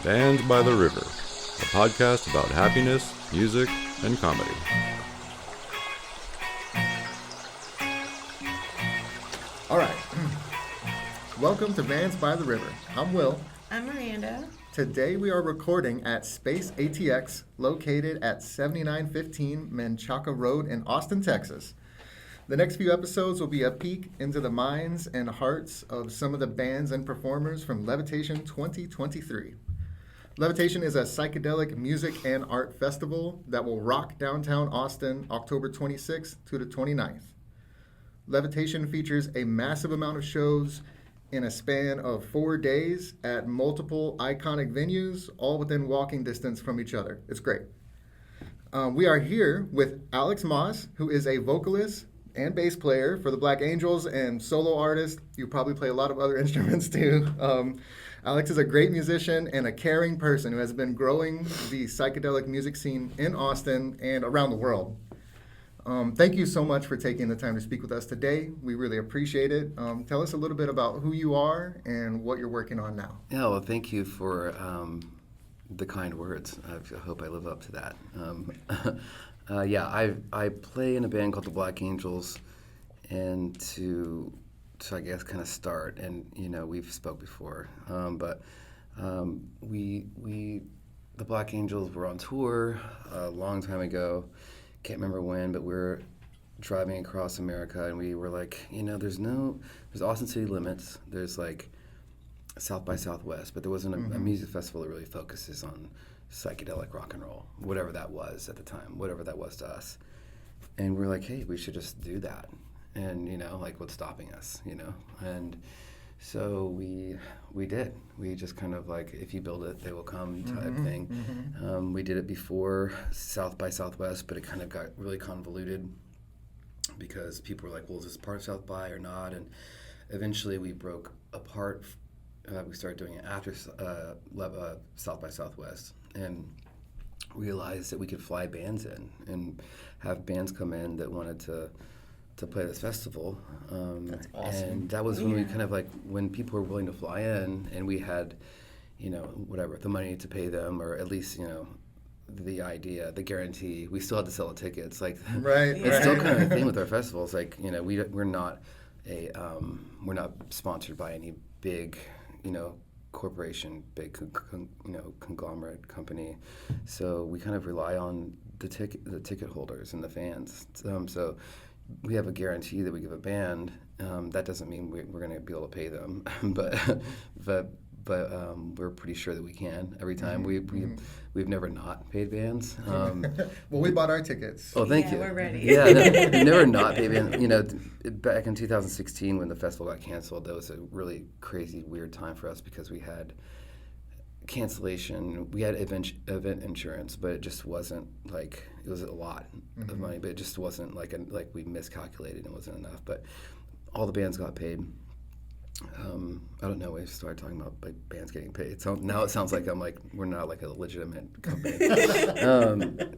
Bands by the River, a podcast about happiness, music, and comedy. All right. Welcome to Bands by the River. I'm Will. I'm Miranduh. Today we are recording at Space ATX, located at 7915 Menchaca Road in Austin, Texas. The next few episodes will be a peek into the minds and hearts of some of the bands and performers from Levitation 2023. Levitation is a psychedelic music and art festival that will rock downtown Austin October 26th to the 29th. Levitation features a massive amount of shows in a span of 4 days at multiple iconic venues, all within walking distance from each other. It's great. We are here with Alex Maas, who is a vocalist and bass player for the Black Angels and solo artist. You probably play a lot of other instruments too. Alex is a great musician and a caring person who has been growing the psychedelic music scene in Austin and around the world. Thank you so much for taking the time to speak with us today. We really appreciate it. Tell us a little bit about who you are and what you're working on now. Yeah, well, thank you for the kind words. I hope I live up to that. I play in a band called the Black Angels, and to I guess kind of start, and we've spoke before, but we the Black Angels were on tour a long time ago. Can't remember when, but we're driving across America, and we were like, there's Austin City Limits, there's like South by Southwest, but there wasn't a music festival that really focuses on psychedelic rock and roll, whatever that was at the time, whatever that was to us. And we're like, hey, we should just do that. And, what's stopping us, And so we did. We just kind of like, if you build it, they will come type thing. Mm-hmm. We did it before South by Southwest, but it kind of got really convoluted because people were like, well, is this part of South by or not? And eventually we broke apart. We started doing it after South by Southwest and realized that we could fly bands in and have bands come in that wanted to play this festival. That's awesome. And that was when we kind of like, when people were willing to fly in and we had, the money to pay them, or at least, the idea, the guarantee. We still had to sell the tickets. Like, right. It's still kind of a thing with our festivals. Like, we're not sponsored by any big, corporation, big, conglomerate company. So we kind of rely on the ticket holders and the fans. So we have a guarantee that we give a band. That doesn't mean we're going to be able to pay them, but we're pretty sure that we can every time. We've never not paid bands. Well, we bought our tickets. Oh, thank you. We're ready. Yeah, we've never not paid bands. Back in 2016 when the festival got canceled, that was a really crazy, weird time for us because we had cancellation. We had event insurance, but it just wasn't like, it was a lot of money, but it just wasn't like we miscalculated. It wasn't enough, but all the bands got paid. I don't know. We started talking about like bands getting paid. Now it sounds like we're not like a legitimate company.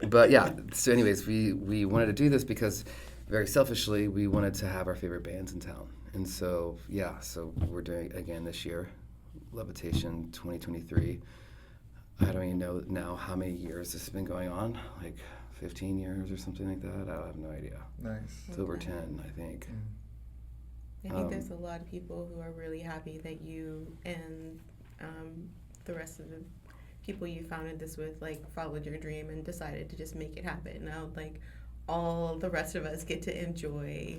But yeah. So, anyways, we wanted to do this because very selfishly we wanted to have our favorite bands in town, and so So we're doing it again this year. Levitation 2023. I don't even know now how many years this has been going on, like 15 years or something like that. I have no idea. Nice. It's over 10, I think. I think there's a lot of people who are really happy that you and the rest of the people you founded this with, like, followed your dream and decided to just make it happen. Now, like, all the rest of us get to enjoy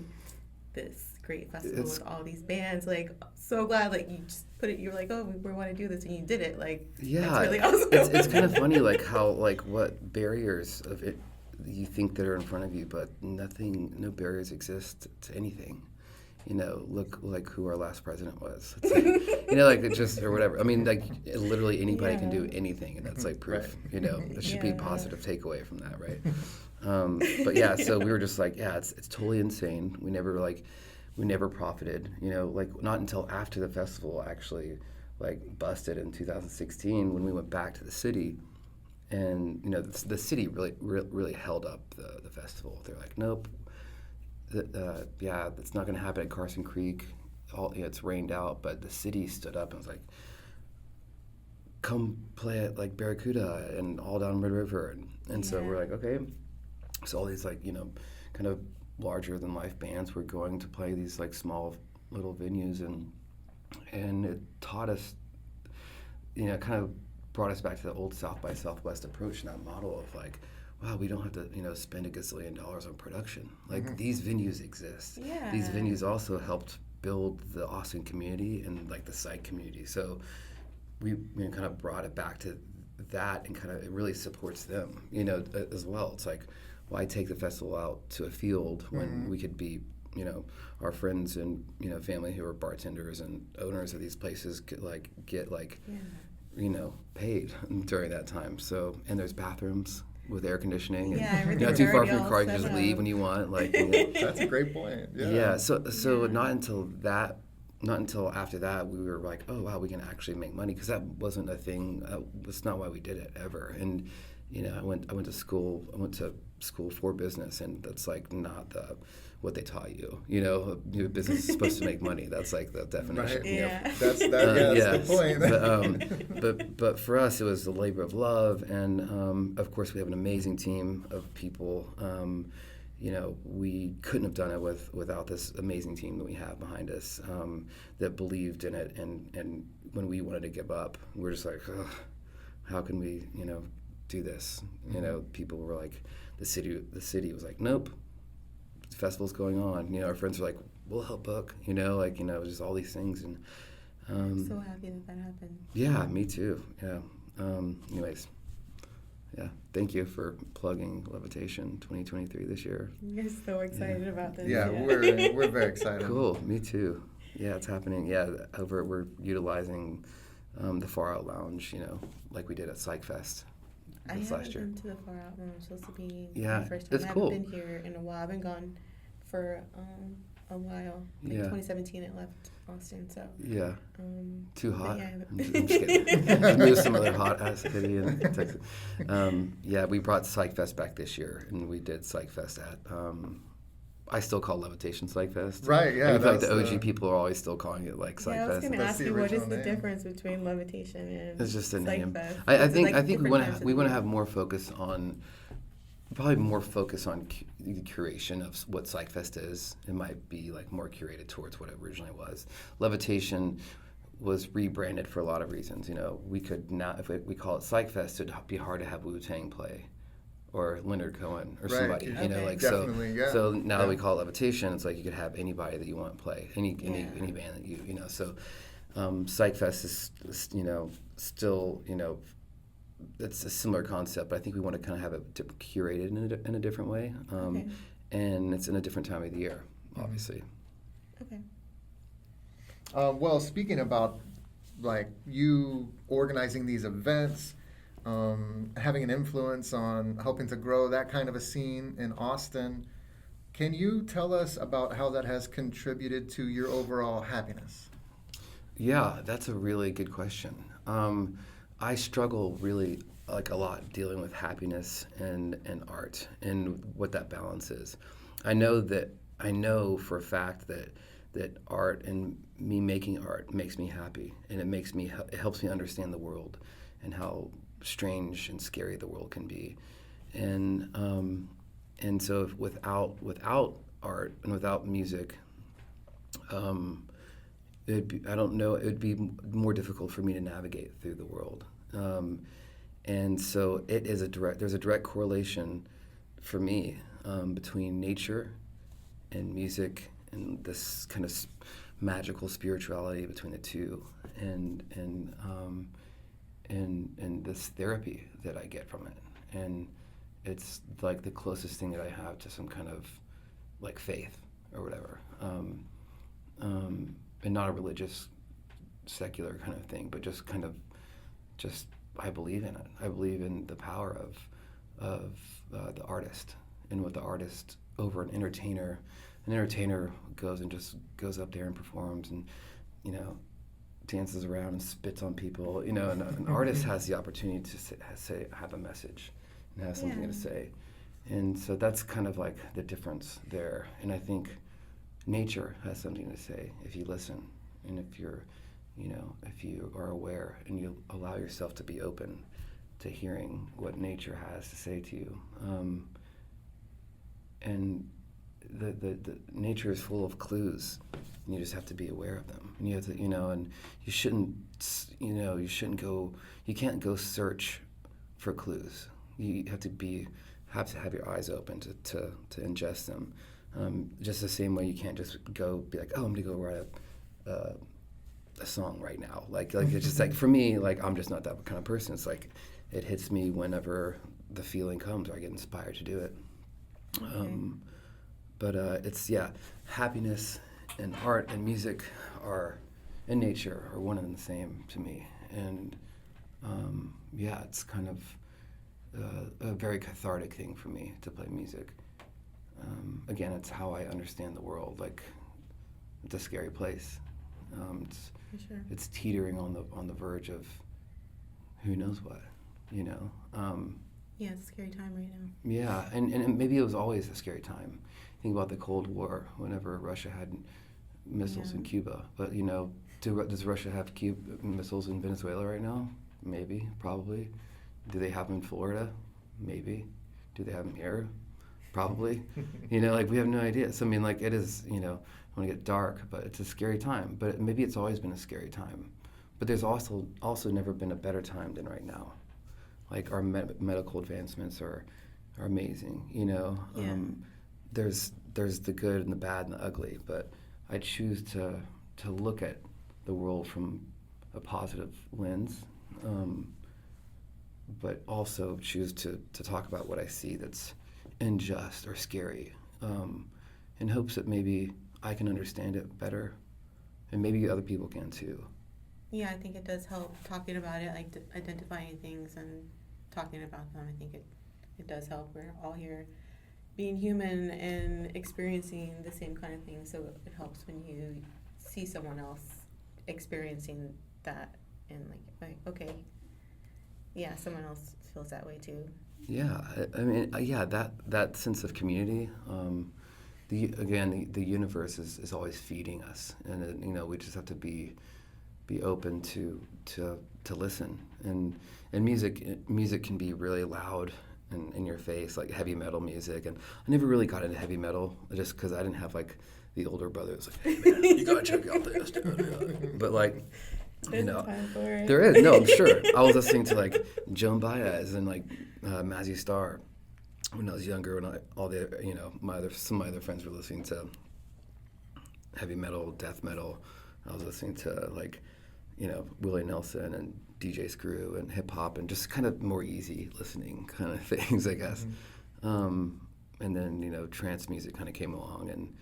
this great festival with all these bands. Like, so glad, like, you just put it, you're like, oh, we want to do this, and you did it. Like, that's really awesome. It's kind of funny, like, how, like, what barriers of it you think that are in front of you, but no barriers exist to anything. Look like who our last president was. It's like, like, just, or whatever. I mean, like, literally anybody can do anything, and that's like proof. Right. It should be a positive takeaway from that, right? But yeah, so we were just like, it's totally insane. We never profited. Like, not until after the festival actually like busted in 2016 when we went back to the city, and the city really held up the festival. They're like, nope. It's not going to happen at Carson Creek. It's rained out, but the city stood up and was like, come play at like Barracuda and all down Red River, and so we're like, okay, so all these like, you know, kind of larger than life bands were going to play these like small little venues, and it taught us, you know, kind of brought us back to the old South by Southwest approach and that model of like, wow, we don't have to, you know, spend $1 gazillion on production. Like these venues exist. Yeah. These venues also helped build the Austin community and like the psych community. So we kind of brought it back to that, and kind of it really supports them, you know, as well. It's like, why take the festival out to a field when we could be, you know, our friends and, you know, family who are bartenders and owners of these places could like get like, you know, paid during that time. So, and there's bathrooms with air conditioning, and you're not too far from your car, you can just leave when you want. Like, you know. That's a great point. So not until after that we were like, oh wow, we can actually make money, because that wasn't a thing. That's not why we did it ever. And you know, I went to school for business, and that's like not what they taught you. You know, business is supposed to make money. That's like the definition. Right. You know? That's the point. But for us, it was the labor of love, and of course we have an amazing team of people. You know, we couldn't have done it without this amazing team that we have behind us, that believed in it, and when we wanted to give up, we're just like, ugh, how can we, you know, do this? You know, people were like, the city was like, nope, the festival's going on. You know, our friends were like, we'll help book. You know, like, you know, just all these things, and I'm so happy that happened. Yeah, me too. Yeah. Anyways. Yeah, thank you for plugging Levitation 2023 this year. We're so excited about this. Yeah, we're very excited. Cool, me too. Yeah, it's happening. Yeah, we're utilizing the Far Out Lounge, you know, like we did at Psych Fest last year. I haven't been to the Far Out Lounge. It's supposed to be my first time. It's I cool. haven't been here in a while. I've been gone for a while. Like 2017 it left Austin, so. Yeah. Too hot. Yeah. I'm just kidding. Just move some other hot ass city in Texas. Yeah, we brought Psych Fest back this year, and we did Psych Fest at. I still call Levitation Psych Fest. Right. Yeah. I feel like the OG people are always still calling it like Psych Fest. I was going to ask you, what is the name. Difference between Levitation and It's just a Psych name. Fest? I think we want to have have more focus on. Probably more focus on the curation of what Psych Fest is. It might be like more curated towards what it originally was. Levitation was rebranded for a lot of reasons. You know, we could now, if we call it Psych Fest, it'd be hard to have Wu-Tang play, or Leonard Cohen, or somebody. You know, like definitely, so now that we call it Levitation, it's like you could have anybody that you want to play, any band that you know. So Psych Fest is you know, still, you know, it's a similar concept, but I think we want to kind of have it curated in a different way, and it's in a different time of the year, obviously. Okay. Well, speaking about like you organizing these events, having an influence on helping to grow that kind of a scene in Austin, can you tell us about how that has contributed to your overall happiness? Yeah, that's a really good question. I struggle really like a lot dealing with happiness and art and what that balance is. I know for a fact that art and me making art makes me happy, and it helps me understand the world and how strange and scary the world can be. And so without art and without music, I don't know, it would be more difficult for me to navigate through the world. And so there's a direct correlation for me between nature and music and this kind of magical spirituality between the two, and this therapy that I get from it. And it's like the closest thing that I have to some kind of like faith or whatever. And not a religious, secular kind of thing, but just I believe in it. I believe in the power of the artist, and what the artist over an entertainer. An entertainer goes up there and performs, and you know, dances around and spits on people. You know, and an artist has the opportunity to have a message and have something to say, and so that's kind of like the difference there. And I think nature has something to say if you listen, and if you're if you are aware and you allow yourself to be open to hearing what nature has to say to you. And the nature is full of clues, and you just have to be aware of them. And you have to, and you can't go search for clues. You have to have your eyes open to ingest them. Just the same way you can't just go be like, oh, I'm gonna go write a song right now. Like it's just like, for me, like, I'm just not that kind of person. It's like it hits me whenever the feeling comes or I get inspired to do it. Okay. But it's, happiness and art and music and nature are one and the same to me. And it's kind of a very cathartic thing for me to play music. Again, it's how I understand the world. Like, it's a scary place. For sure. It's teetering on the verge of who knows what, Yeah, it's a scary time right now. Yeah, and maybe it was always a scary time. Think about the Cold War, whenever Russia had missiles in Cuba. But, does Russia have missiles in Venezuela right now? Maybe, probably. Do they have them in Florida? Maybe. Do they have them here? Probably. We have no idea. So, it is, I want to get dark, but it's a scary time. But maybe it's always been a scary time. But there's also never been a better time than right now. Like, our medical advancements are amazing, Yeah. There's the good and the bad and the ugly, but I choose to look at the world from a positive lens, but also choose to talk about what I see that's unjust or scary, in hopes that maybe I can understand it better, and maybe other people can too. Yeah, I think it does help talking about it, like identifying things and talking about them. I think it does help. We're all here being human and experiencing the same kind of thing, so it helps when you see someone else experiencing that and like okay, yeah, someone else feels that way too. Yeah, that sense of community. The universe is always feeding us, and we just have to be open to listen. And music can be really loud and in your face, like heavy metal music. And I never really got into heavy metal just because I didn't have like the older brothers like, hey man, you gotta check out this. But like, There's a time for it. there is. No, I'm sure. I was listening to like Joan Baez and like Mazzy Star when I was younger, when some of my other friends were listening to heavy metal, death metal. I was listening to like, Willie Nelson and DJ Screw and hip hop and just kind of more easy listening kind of things, I guess. And then, trance music kind of came along, and,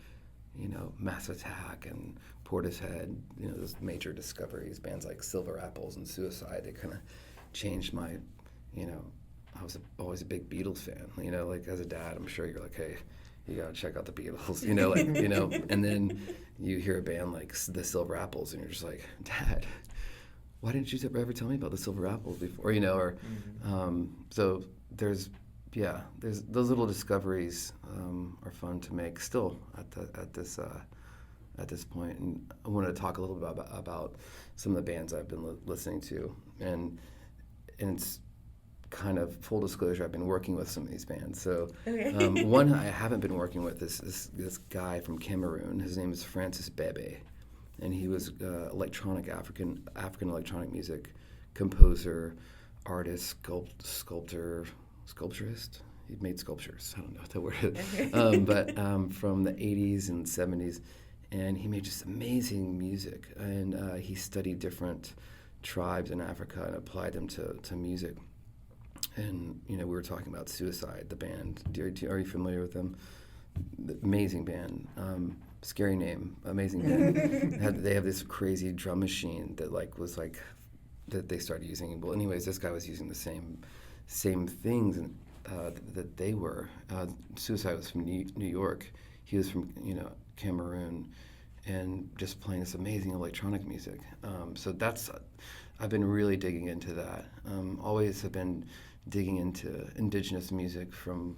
Massive Attack and Portishead, those major discoveries, bands like Silver Apples and Suicide, they kind of changed my, I was always a big Beatles fan, like as a dad, I'm sure you're like, hey, you gotta check out the Beatles, and then you hear a band like the Silver Apples and you're just like, Dad, why didn't you ever tell me about the Silver Apples before, so there's those little discoveries are fun to make still at this point. And I wanted to talk a little bit about some of the bands I've been listening to, and it's kind of full disclosure, I've been working with some of these bands. So Okay. one I haven't been working with is this guy from Cameroon. His name is Francis Bebe, and he was African electronic music composer, artist, sculpturist. He made sculptures. I don't know what that word is. Okay. But from the 80s and 70s, and he made just amazing music. And he studied different tribes in Africa and applied them to music. And, we were talking about Suicide, the band. Are you familiar with them? The amazing band. Scary name. Amazing band. They have this crazy drum machine that that they started using. Well, anyways, this guy was using the same things that they were. Suicide was from New York. He was from, Cameroon, and just playing this amazing electronic music. So I've been really digging into that. Always have been digging into indigenous music from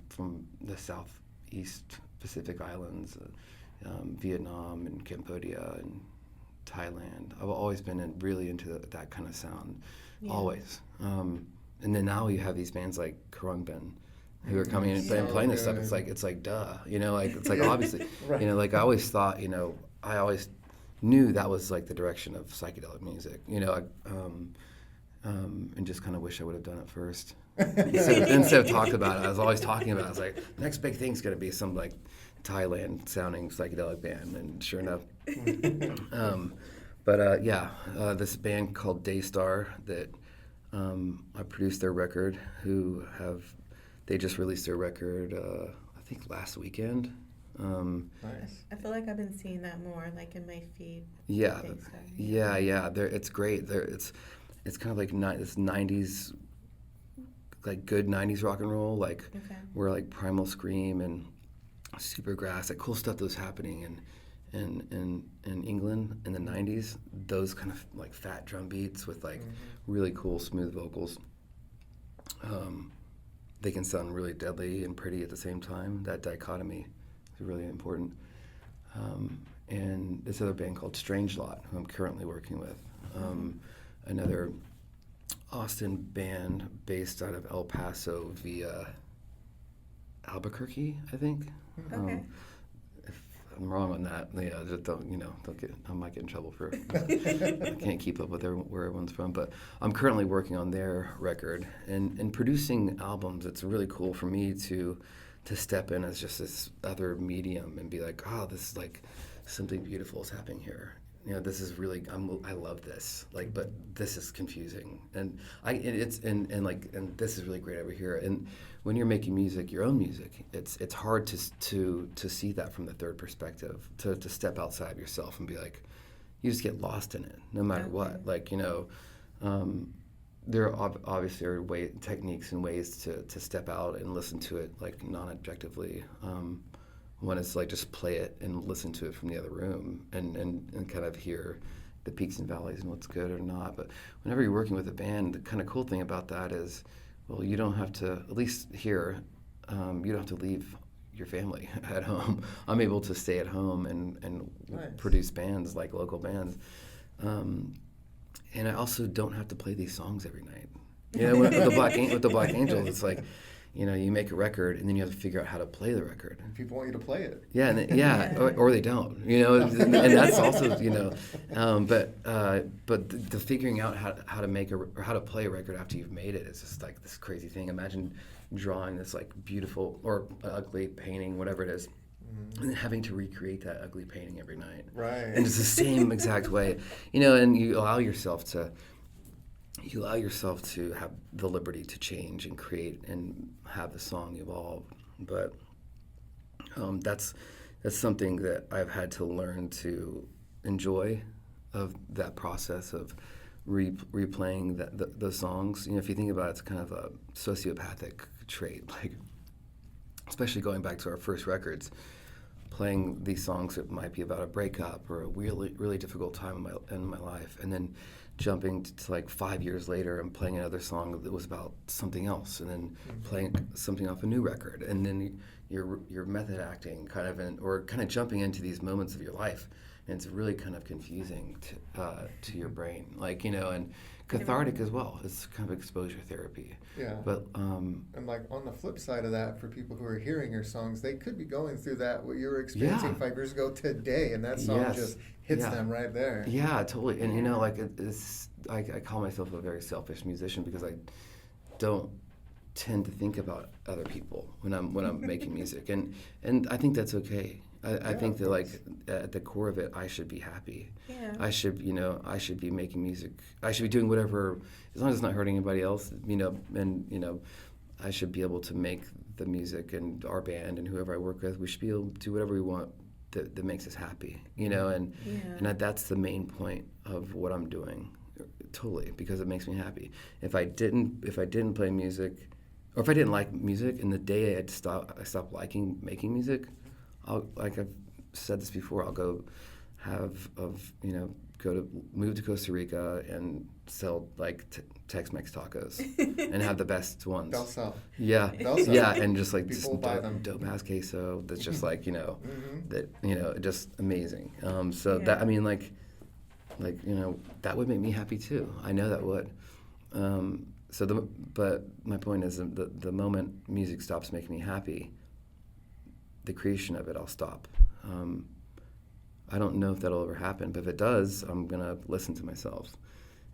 the Southeast Pacific Islands, Vietnam and Cambodia and Thailand. I've always been really into that kind of sound, Yeah. always. And then now you have these bands like Khruangbin who are coming in and playing this stuff. It's like duh, like it's like obviously, Right. like I always thought, I always knew that was like the direction of psychedelic music, and just kind of wish I would have done it first. Instead of talking about it, I was always talking about it. I was like, next big thing's going to be some like Thailand sounding psychedelic band, and sure enough. This band called Daystar that I produced their record, they just released their record, I think last weekend. Nice. I feel like I've been seeing that more, like in my feed. Yeah. It's great. It's kind of like this 90s, like good 90s rock and roll, like where like Primal Scream and Supergrass, like cool stuff that was happening in England in the 90s. Those kind of like fat drum beats with like really cool smooth vocals. They can sound really deadly and pretty at the same time. That dichotomy is really important. And this other band called Strange Lot, who I'm currently working with, another Austin band based out of El Paso via Albuquerque, I think. Okay. If I'm wrong on that, just don't get. I might get in trouble for. I can't keep up with where everyone's from, but I'm currently working on their record and producing albums. It's really cool for me to step in as just this other medium and be like, oh, this is like something beautiful is happening here. This is really I love this. Like, but this is confusing, and this is really great over here. And when you're making music, your own music, it's hard to see that from the third perspective, to step outside yourself and be like, you just get lost in it, no matter what. Like, there obviously are techniques and ways to step out and listen to it like non-objectively. One is like just play it and listen to it from the other room and kind of hear the peaks and valleys and what's good or not. But whenever you're working with a band, the kind of cool thing about that is, well, you don't have to, at least here, you don't have to leave your family at home. I'm able to stay at home and Nice. produce bands, like local bands. And I also don't have to play these songs every night. With the Black Angels, it's like, you make a record and then you have to figure out how to play the record. People want you to play it. Yeah, or they don't. And that's also, but the figuring out how to make or how to play a record after you've made it is just like this crazy thing. Imagine drawing this like beautiful or ugly painting, whatever it is, and having to recreate that ugly painting every night. Right. And it's the same exact way, and you allow yourself to have the liberty to change and create and have the song evolve. But that's something that I've had to learn to enjoy, of that process of replaying the songs. If you think about it, it's kind of a sociopathic trait, like especially going back to our first records, playing these songs that might be about a breakup or a really, really difficult time in my life, and then jumping to like 5 years later and playing another song that was about something else, and then playing something off a new record, and then you're method acting or jumping into these moments of your life, and it's really kind of confusing to your brain, and cathartic as well. It's kind of exposure therapy. Yeah. But and like on the flip side of that, for people who are hearing your songs, they could be going through that what you were experiencing 5 years ago today, and that song just hits them right there. Yeah, totally. And I call myself a very selfish musician because I don't tend to think about other people when I'm making music, and I think that's okay. I think that like at the core of it, I should be happy. Yeah. I should be making music. I should be doing whatever, as long as it's not hurting anybody else. And I should be able to make the music, and our band and whoever I work with, we should be able to do whatever we want that makes us happy. And that's the main point of what I'm doing, totally, because it makes me happy. If I didn't play music, or if I didn't like music, and the day I stopped liking making music, like I've said this before, I'll move to Costa Rica and sell like Tex-Mex tacos and have the best ones. They'll sell. Yeah, and just like People buy them. dope ass queso that's just like that just amazing. like, that would make me happy too. I know that would. But my point is the moment music stops making me happy, the creation of it, I'll stop. I don't know if that'll ever happen, but if it does, I'm gonna listen to myself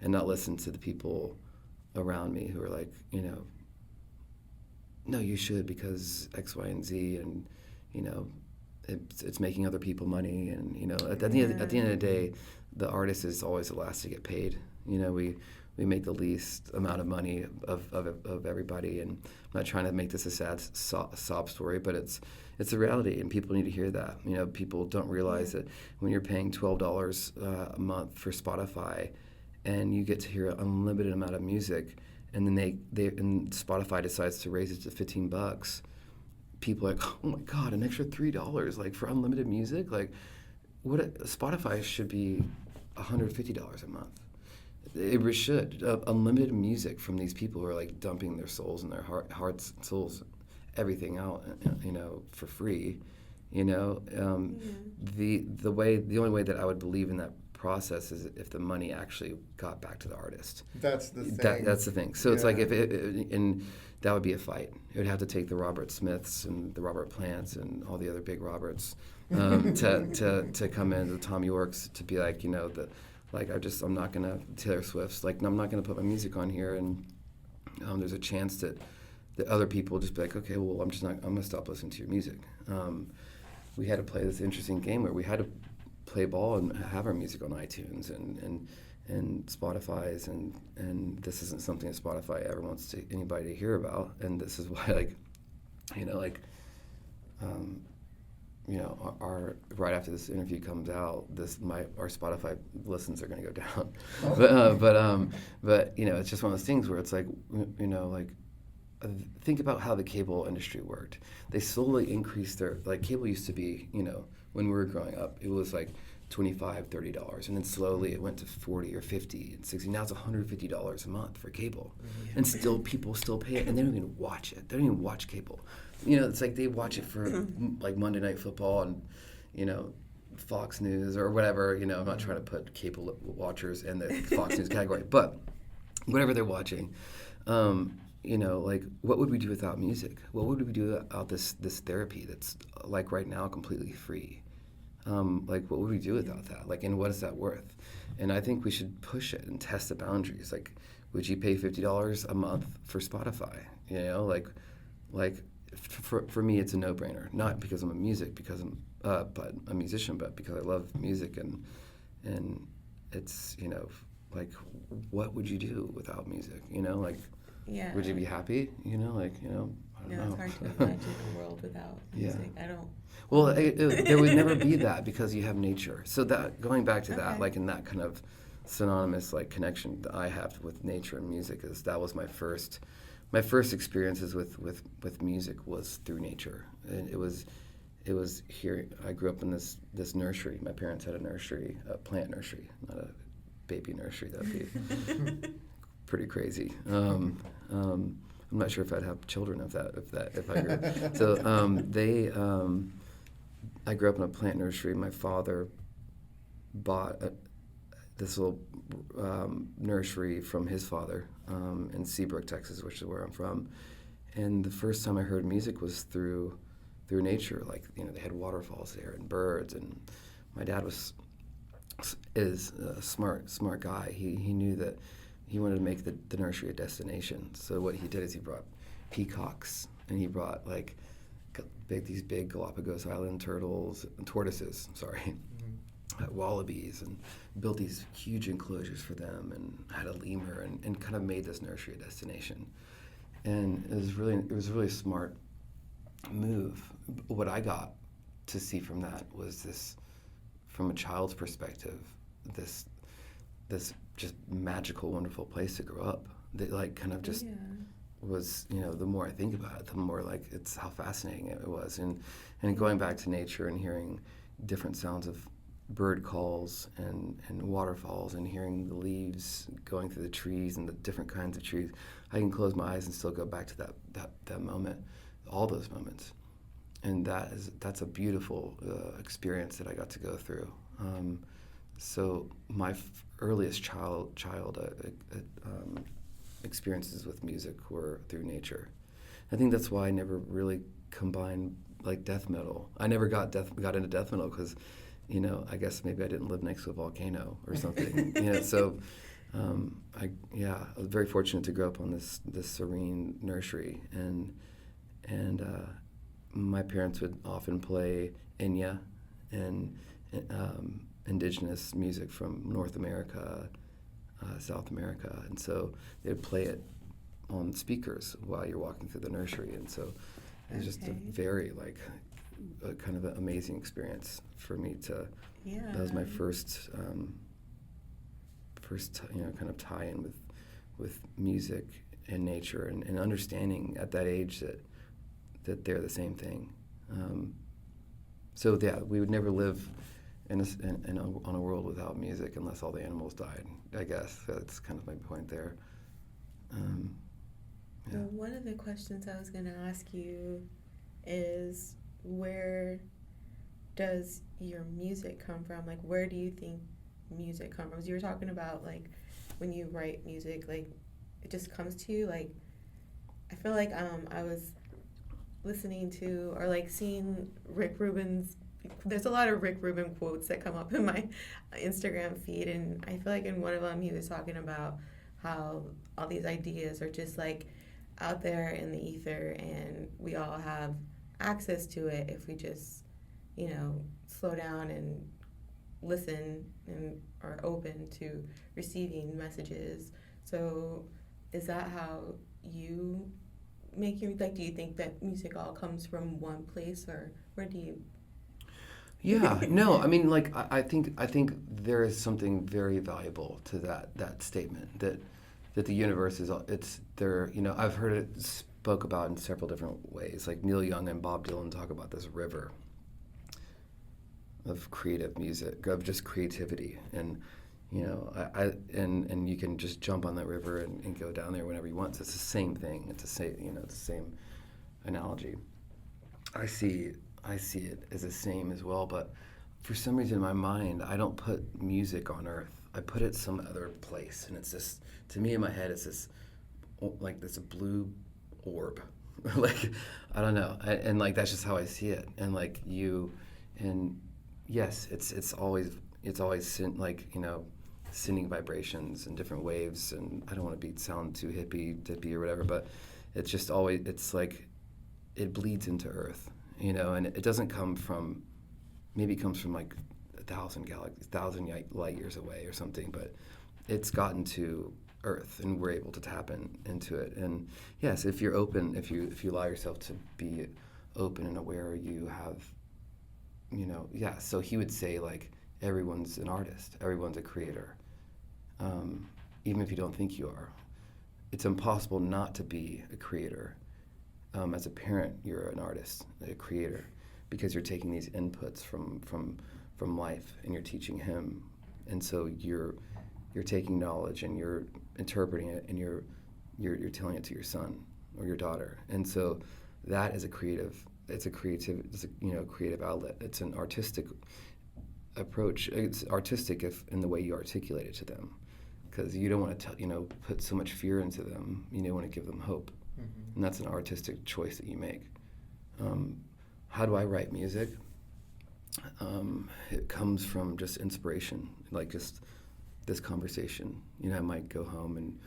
and not listen to the people around me who are like, no, you should because X, Y, and Z, and it's making other people money, and at the end of the day, the artist is always the last to get paid. We make the least amount of money of everybody, and I'm not trying to make this a sad sob story, but it's a reality, and people need to hear that. People don't realize that when you're paying $12 a month for Spotify, and you get to hear an unlimited amount of music, and then and Spotify decides to raise it to $15. People are like, oh my God, an extra $3 like for unlimited music? Like, Spotify should be $150 a month. It should. Unlimited music from these people who are like dumping their souls and their hearts and souls, everything out, for free. The only way that I would believe in that process is if the money actually got back to the artist. That's the thing. That's the thing. So it's like and that would be a fight. It would have to take the Robert Smiths and the Robert Plants and all the other big Roberts to come in, the Tom Yorks, to be like, I'm not gonna, Taylor Swift's, like, I'm not gonna put my music on here, and there's a chance that other people will just be like, okay, well, I'm gonna stop listening to your music. We had to play this interesting game where we had to play ball and have our music on iTunes and Spotify's, and this isn't something that Spotify ever wants anybody to hear about, and this is why, our right after this interview comes out, our Spotify listens are going to go down. But it's just one of those things where it's like, think about how the cable industry worked. They slowly increased cable used to be, when we were growing up, it was like $25, $30, and then slowly it went to $40 or $50 and $60. Now it's $150 a month for cable, and still people still pay it, and they don't even watch it. They don't even watch cable. It's like they watch it for like Monday Night Football and Fox News or whatever. I'm not trying to put cable watchers in the Fox News category, but whatever they're watching. What would we do without music? What would we do without this therapy that's like right now completely free? What would we do without that? And what is that worth? And I think we should push it and test the boundaries. Would you pay $50 a month for Spotify? For me, it's a no-brainer. Not because I'm a musician, but because I love music, and it's what would you do without music? Yeah. Would you be happy? I don't know. It's hard to imagine a world without music. I don't. Well, there would never be that because you have nature. So that going back to that, in that kind of synonymous connection that I have with nature and music, is that was my first experiences with music was through nature, and it was here. I grew up in this nursery. My parents had a nursery, a plant nursery, not a baby nursery. That'd be pretty crazy. I'm not sure if I'd have children if I grew up. So I grew up in a plant nursery. My father bought this little nursery from his father in Seabrook, Texas, which is where I'm from. And the first time I heard music was through nature. They had waterfalls there and birds. And my dad is a smart guy. He knew that he wanted to make the nursery a destination. So what he did is he brought peacocks, and he brought these big Galapagos Island tortoises, wallabies, and built these huge enclosures for them, and had a lemur, and kind of made this nursery a destination. And it was really a smart move. What I got to see from that was this, from a child's perspective, this just magical, wonderful place to grow up. That was, the more I think about it, the more it's how fascinating it was. And going back to nature and hearing different sounds of bird calls and waterfalls, and hearing the leaves going through the trees and the different kinds of trees, I can close my eyes and still go back to that moment, all those moments. And that's a beautiful experience that I got to go through. So my earliest child experiences with music were through nature. I think that's why I never really combined like death metal. I never got into death metal because, I guess maybe I didn't live next to a volcano or something. So I was very fortunate to grow up on this serene nursery, and my parents would often play Enya and indigenous music from North America, South America, and so they'd play it on speakers while you're walking through the nursery, and so it was just a very kind of an amazing experience for me to. Yeah. That was my first kind of tie-in with music and nature, and understanding at that age that they're the same thing. So yeah, we would never live on a world without music unless all the animals died. I guess that's kind of my point there. Yeah. Well, one of the questions I was going to ask you is, where does your music come from? Like, where do you think music comes from? You were talking about, like, when you write music, like, it just comes to you. Like, I feel like I was listening to or, like, seeing Rick Rubin's. There's a lot of Rick Rubin quotes that come up in my Instagram feed, and I feel like in one of them he was talking about how all these ideas are just, like, out there in the ether, and we all have access to it if we just, slow down and listen and are open to receiving messages. So is that how you make your, like, do you think that music all comes from one place, or where do you? Yeah, no, I mean, like, I think there is something very valuable to that statement, that the universe it's there. I've heard it spoke about in several different ways. Like Neil Young and Bob Dylan talk about this river of creative music, of just creativity, and and you can just jump on that river and go down there whenever you want. So it's the same thing. It's the same analogy. I see it as the same as well, but for some reason in my mind, I don't put music on Earth. I put it some other place, and it's just, to me in my head, it's this, like, this blue orb. Like, I don't know, and like that's just how I see it. And like and yes, it's always sending vibrations and different waves. And I don't want to sound too dippy or whatever, but it's just always, it's like it bleeds into Earth. And it doesn't come from, maybe it comes from like 1,000 light years away or something, but it's gotten to Earth, and we're able to tap into it. And yes, if you're open, if you allow yourself to be open and aware, you have, so he would say, like, everyone's an artist, everyone's a creator, even if you don't think you are. It's impossible not to be a creator. As a parent, you're an artist, a creator, because you're taking these inputs from life and you're teaching him, and so you're taking knowledge and you're interpreting it, and you're telling it to your son or your daughter, and so that is creative outlet. It's an artistic approach. It's artistic in the way you articulate it to them, because you don't want to put so much fear into them. You want to give them hope. Mm-hmm. And that's an artistic choice that you make. How do I write music? It comes from just inspiration, like just this conversation. I might go home and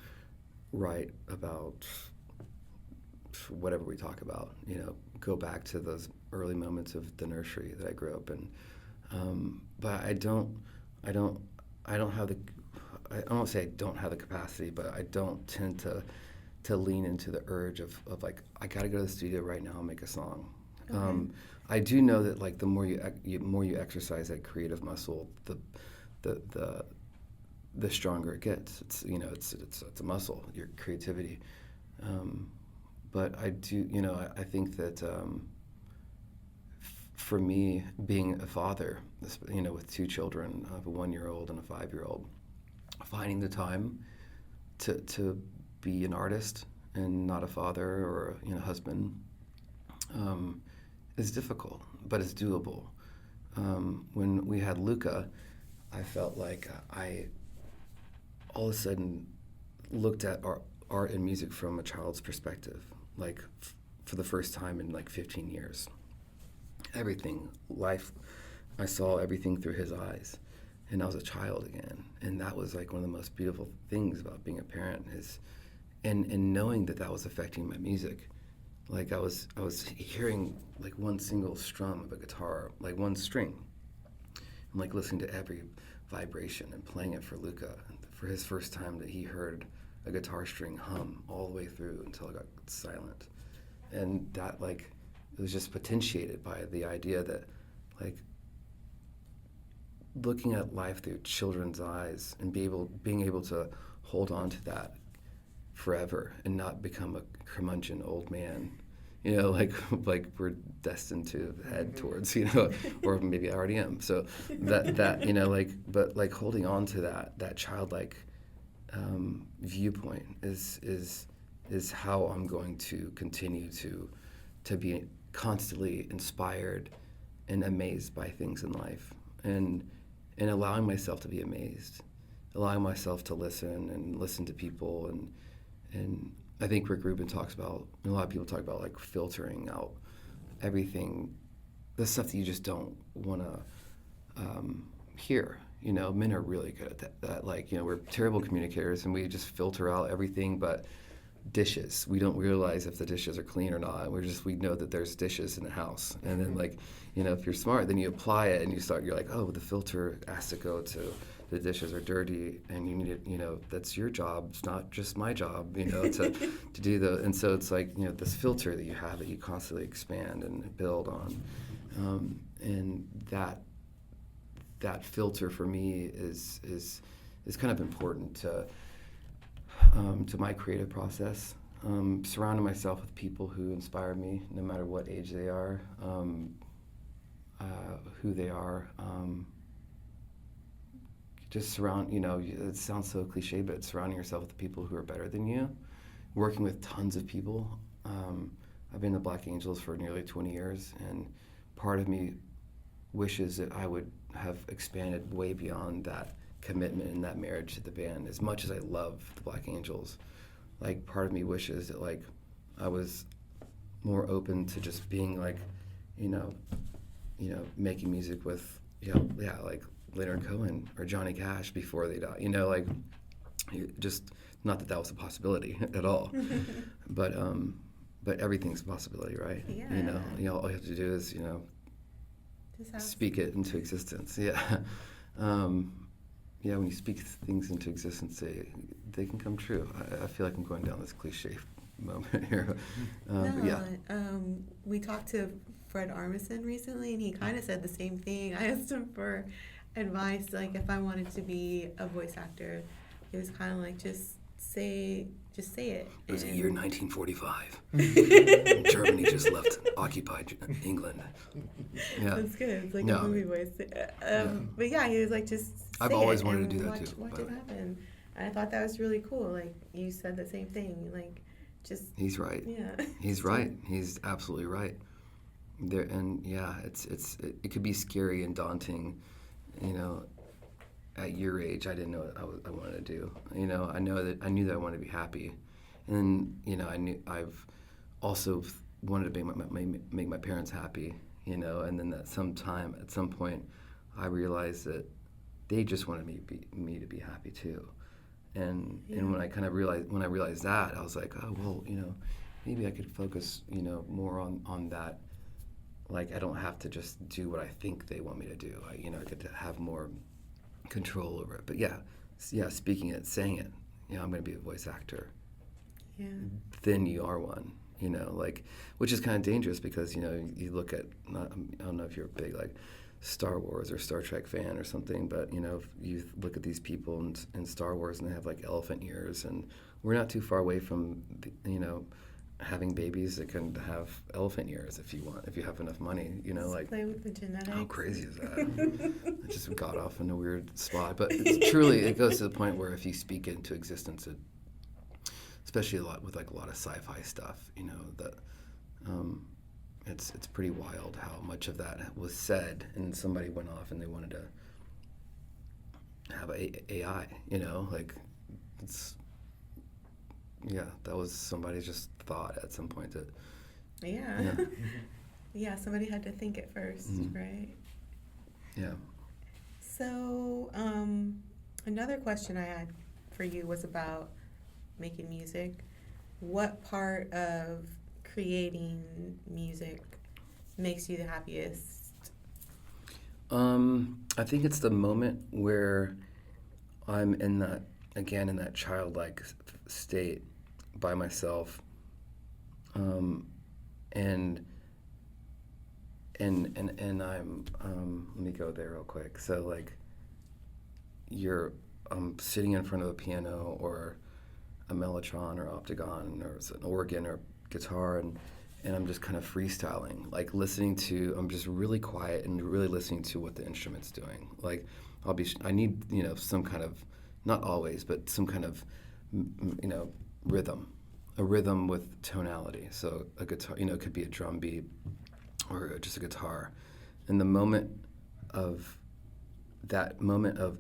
write about whatever we talk about. Go back to those early moments of the nursery that I grew up in. But I don't have the. I won't say I don't have the capacity, but I don't tend to lean into the urge of like, I gotta go to the studio right now and make a song. Okay. I do know that, like, the more you exercise that creative muscle, the stronger it gets. It's it's a muscle, your creativity. But I do, I think that for me, being a father, with two children, I have a 1-year-old and a 5-year-old, finding the time to be an artist and not a father or husband is difficult, but it's doable. When we had Luca, I felt like I all of a sudden looked at art and music from a child's perspective, like for the first time in like 15 years. Everything, life, I saw everything through his eyes, and I was a child again. And that was like one of the most beautiful things about being a parent is, and knowing that was affecting my music. Like I was hearing like one single strum of a guitar, like one string, and like listening to every vibration and playing it for Luca for his first time that he heard a guitar string hum all the way through until it got silent. And that like, it was just potentiated by the idea that like looking at life through children's eyes and being able to hold on to that forever and not become a curmudgeon old man, you know, like we're destined to head towards, you know, or maybe I already am. So that you know, like, but like holding on to that childlike viewpoint is how I'm going to continue to be constantly inspired and amazed by things in life, and allowing myself to be amazed, allowing myself to listen to people, and I think Rick Rubin talks about, a lot of people talk about like filtering out everything, the stuff that you just don't want to hear. You know, men are really good at that. Like, you know, we're terrible communicators and we just filter out everything but dishes. We don't realize if the dishes are clean or not. We know that there's dishes in the house. And then like, you know, if you're smart, then you apply it and you're like, oh, the filter has to go to the dishes are dirty and you need it, you know, that's your job. It's not just my job, you know, to do and so it's like, you know, this filter that you have that you constantly expand and build on. And that filter for me is kind of important to my creative process. Surrounding myself with people who inspire me, no matter what age they are, who they are. Just surround, you know, it sounds so cliche, but surrounding yourself with the people who are better than you, working with tons of people. I've been in the Black Angels for nearly 20 years, and part of me wishes that I would have expanded way beyond that commitment and that marriage to the band. As much as I love the Black Angels, like part of me wishes that like I was more open to just being like, you know, making music with, like Leonard Cohen or Johnny Cash before they died. You know, like just not that was a possibility at all, but everything's a possibility, right? Yeah. You know, all you have to do is, you know, speak it into existence. Yeah. Yeah, when you speak things into existence, they can come true. I feel like I'm going down this cliche moment here. But yeah. We talked to Fred Armisen recently, and he kind of said the same thing. I asked him for advice, like if I wanted to be a voice actor. It was kind of like, just say it. It was the year 1945. Germany just left occupied England. Yeah. That's good. It's like a movie voice. But yeah, he was like, just say I've always it wanted to do watch, that too. Watch it happen. And I thought that was really cool. Like, you said the same thing. Like, just... He's right. Yeah. He's right. He's absolutely right. There, and yeah, it could be scary and daunting, you know. At your age, I didn't know what I wanted to do. You know, I knew that I wanted to be happy, and then, you know, I've also wanted to make my parents happy. You know, and then at some point, I realized that they just wanted me to be happy too, and when I realized that, I was like, oh well, you know, maybe I could focus, you know, more on that. Like, I don't have to just do what I think they want me to do. I get to have more control over it. But yeah, speaking it, saying it, you know, I'm going to be a voice actor. Yeah. Then you are one, you know, like, which is kind of dangerous because, you know, you look at, I don't know if you're a big, like, Star Wars or Star Trek fan or something, but, you know, you look at these people in Star Wars and they have, like, elephant ears, and we're not too far away from, you know, having babies that can have elephant ears if you have enough money, you know, Just like, play with the genetics. how crazy is that? I just got off in a weird spot, but it goes to the point where if you speak it into existence, especially a lot of sci-fi stuff, you know, that it's pretty wild how much of that was said, and somebody went off and they wanted to have AI, like it's, yeah, that was somebody's just thought at some point that, Yeah. Yeah, somebody had to think it first, right? yeah. So, another question I had for you was about making music. What part of creating music makes you the happiest? I think it's the moment where I'm in that childlike state by myself, and I'm let me go there real quick. So like I'm sitting in front of a piano or a mellotron or octagon or an organ or guitar, and I'm just kind of freestyling, like I'm just really quiet and really listening to what the instrument's doing. Like I need, some kind of, not always, but some kind of, a rhythm with tonality. So a guitar, it could be a drum beat or just a guitar. And the moment of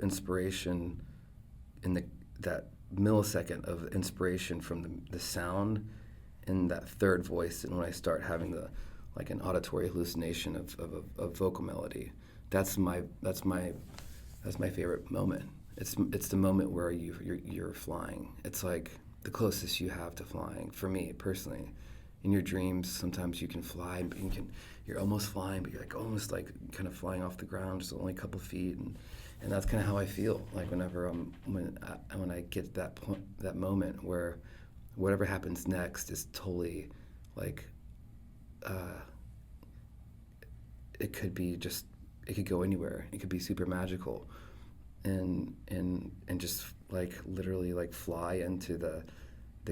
inspiration, that millisecond of inspiration from the sound and that third voice, and when I start having an auditory hallucination of vocal melody, that's my favorite moment. It's the moment where you're flying. It's like the closest you have to flying for me personally. In your dreams, sometimes you can fly, but you're almost flying, but you're like almost like kind of flying off the ground, just only a couple feet, and that's kind of how I feel. Like when I get that point, that moment where whatever happens next is totally like, it could go anywhere. It could be super magical, and just like literally like fly into the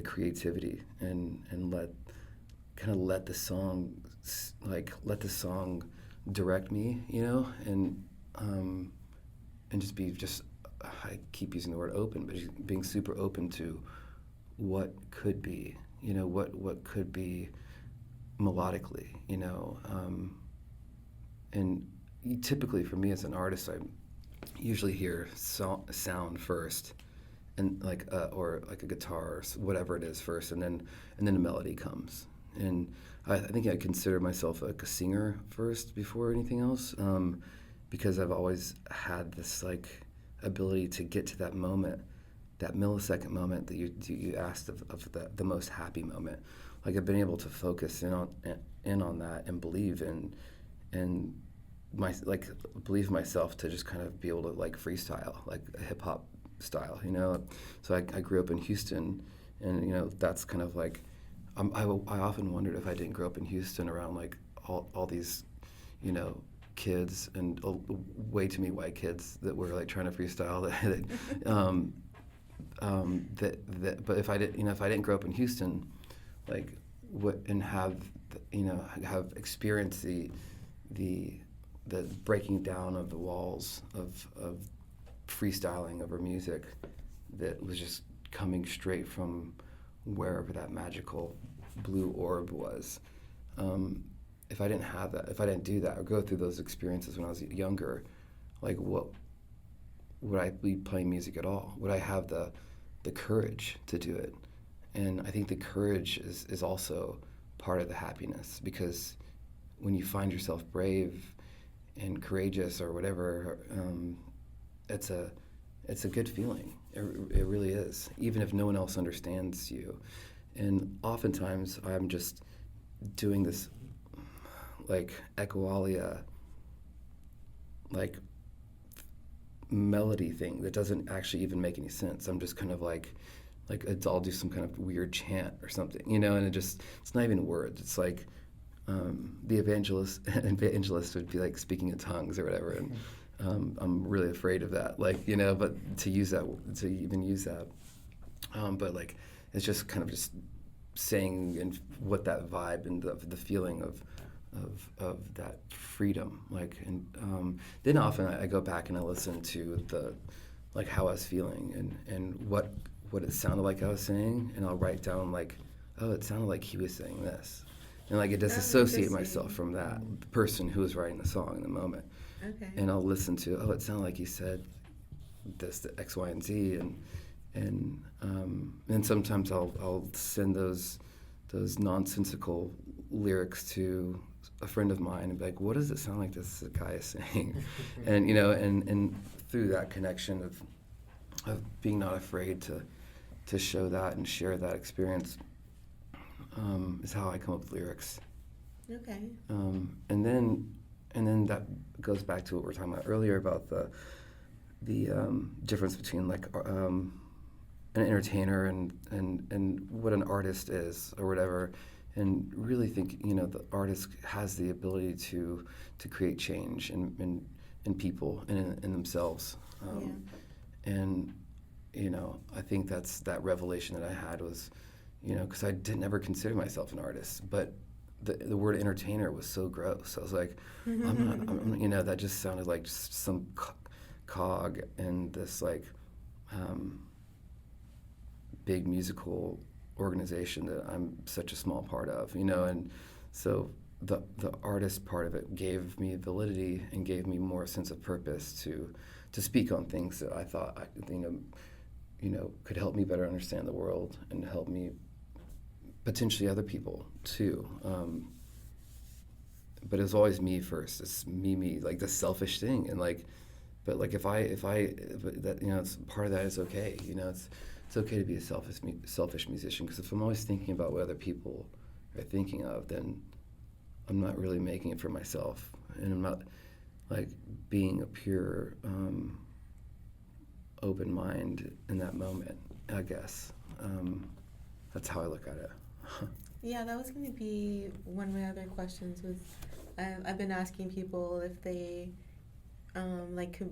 creativity and let the song direct me, and just I keep using the word open, but just being super open to what could be, what could be melodically, and typically for me as an artist, I usually hear sound first, and or like a guitar or whatever it is first, and then a melody comes. And I think I consider myself like a singer first before anything else, because I've always had this like ability to get to that moment, that millisecond moment that you asked of the most happy moment. Like I've been able to focus in on that and believe believe myself to just kind of be able to like freestyle, like a hip hop style, So I grew up in Houston, and that's kind of like, I often wondered if I didn't grow up in Houston around like all these, kids and way too many white kids that were like trying to freestyle. But if I didn't grow up in Houston, like have experienced the breaking down of the walls of freestyling over music that was just coming straight from wherever that magical blue orb was. If I didn't have that, if I didn't do that or go through those experiences when I was younger, like what would I be playing music at all? Would I have the courage to do it? And I think the courage is also part of the happiness, because when you find yourself brave and courageous or whatever, it's a good feeling. It really is, even if no one else understands you. And oftentimes I'm just doing this like echolalia, like melody thing that doesn't actually even make any sense. I'm just kind of like I'll do some kind of weird chant or something, and it's not even words. It's like the evangelist would be like speaking in tongues or whatever, and I'm really afraid of that, but to even use that, but like it's just kind of just saying and what that vibe and the feeling of that freedom, and then often I go back and I listen to how I was feeling and what it sounded like I was saying, and I'll write down oh, it sounded like he was saying this, and I disassociate myself from that person who was writing the song in the moment. Okay. And I'll listen to, it sounded like he said this, the X, Y, and Z, and sometimes I'll send those nonsensical lyrics to a friend of mine and be like, what does it sound like this guy is saying? And and through that connection of being not afraid to show that and share that experience is how I come up with lyrics. Okay. And then that goes back to what we were talking about earlier about the difference between like an entertainer and what an artist is or whatever, and really think the artist has the ability to create change in people and in themselves. And I think that's that revelation that I had was because I didn't ever consider myself an artist, but the word entertainer was so gross. I was like, I'm not, that just sounded like just some cog in this like big musical organization that I'm such a small part of, and so the artist part of it gave me validity and gave me more sense of purpose to speak on things that I thought could help me better understand the world and help me potentially other people too. But it's always me first. It's me, like the selfish thing, and but if I that it's, part of that is okay. It's okay to be a selfish musician, because if I'm always thinking about what other people are thinking of, then I'm not really making it for myself, and I'm not like being a pure open mind in that moment, I guess. That's how I look at it. Yeah, that was going to be one of my other questions. Was I've been asking people if they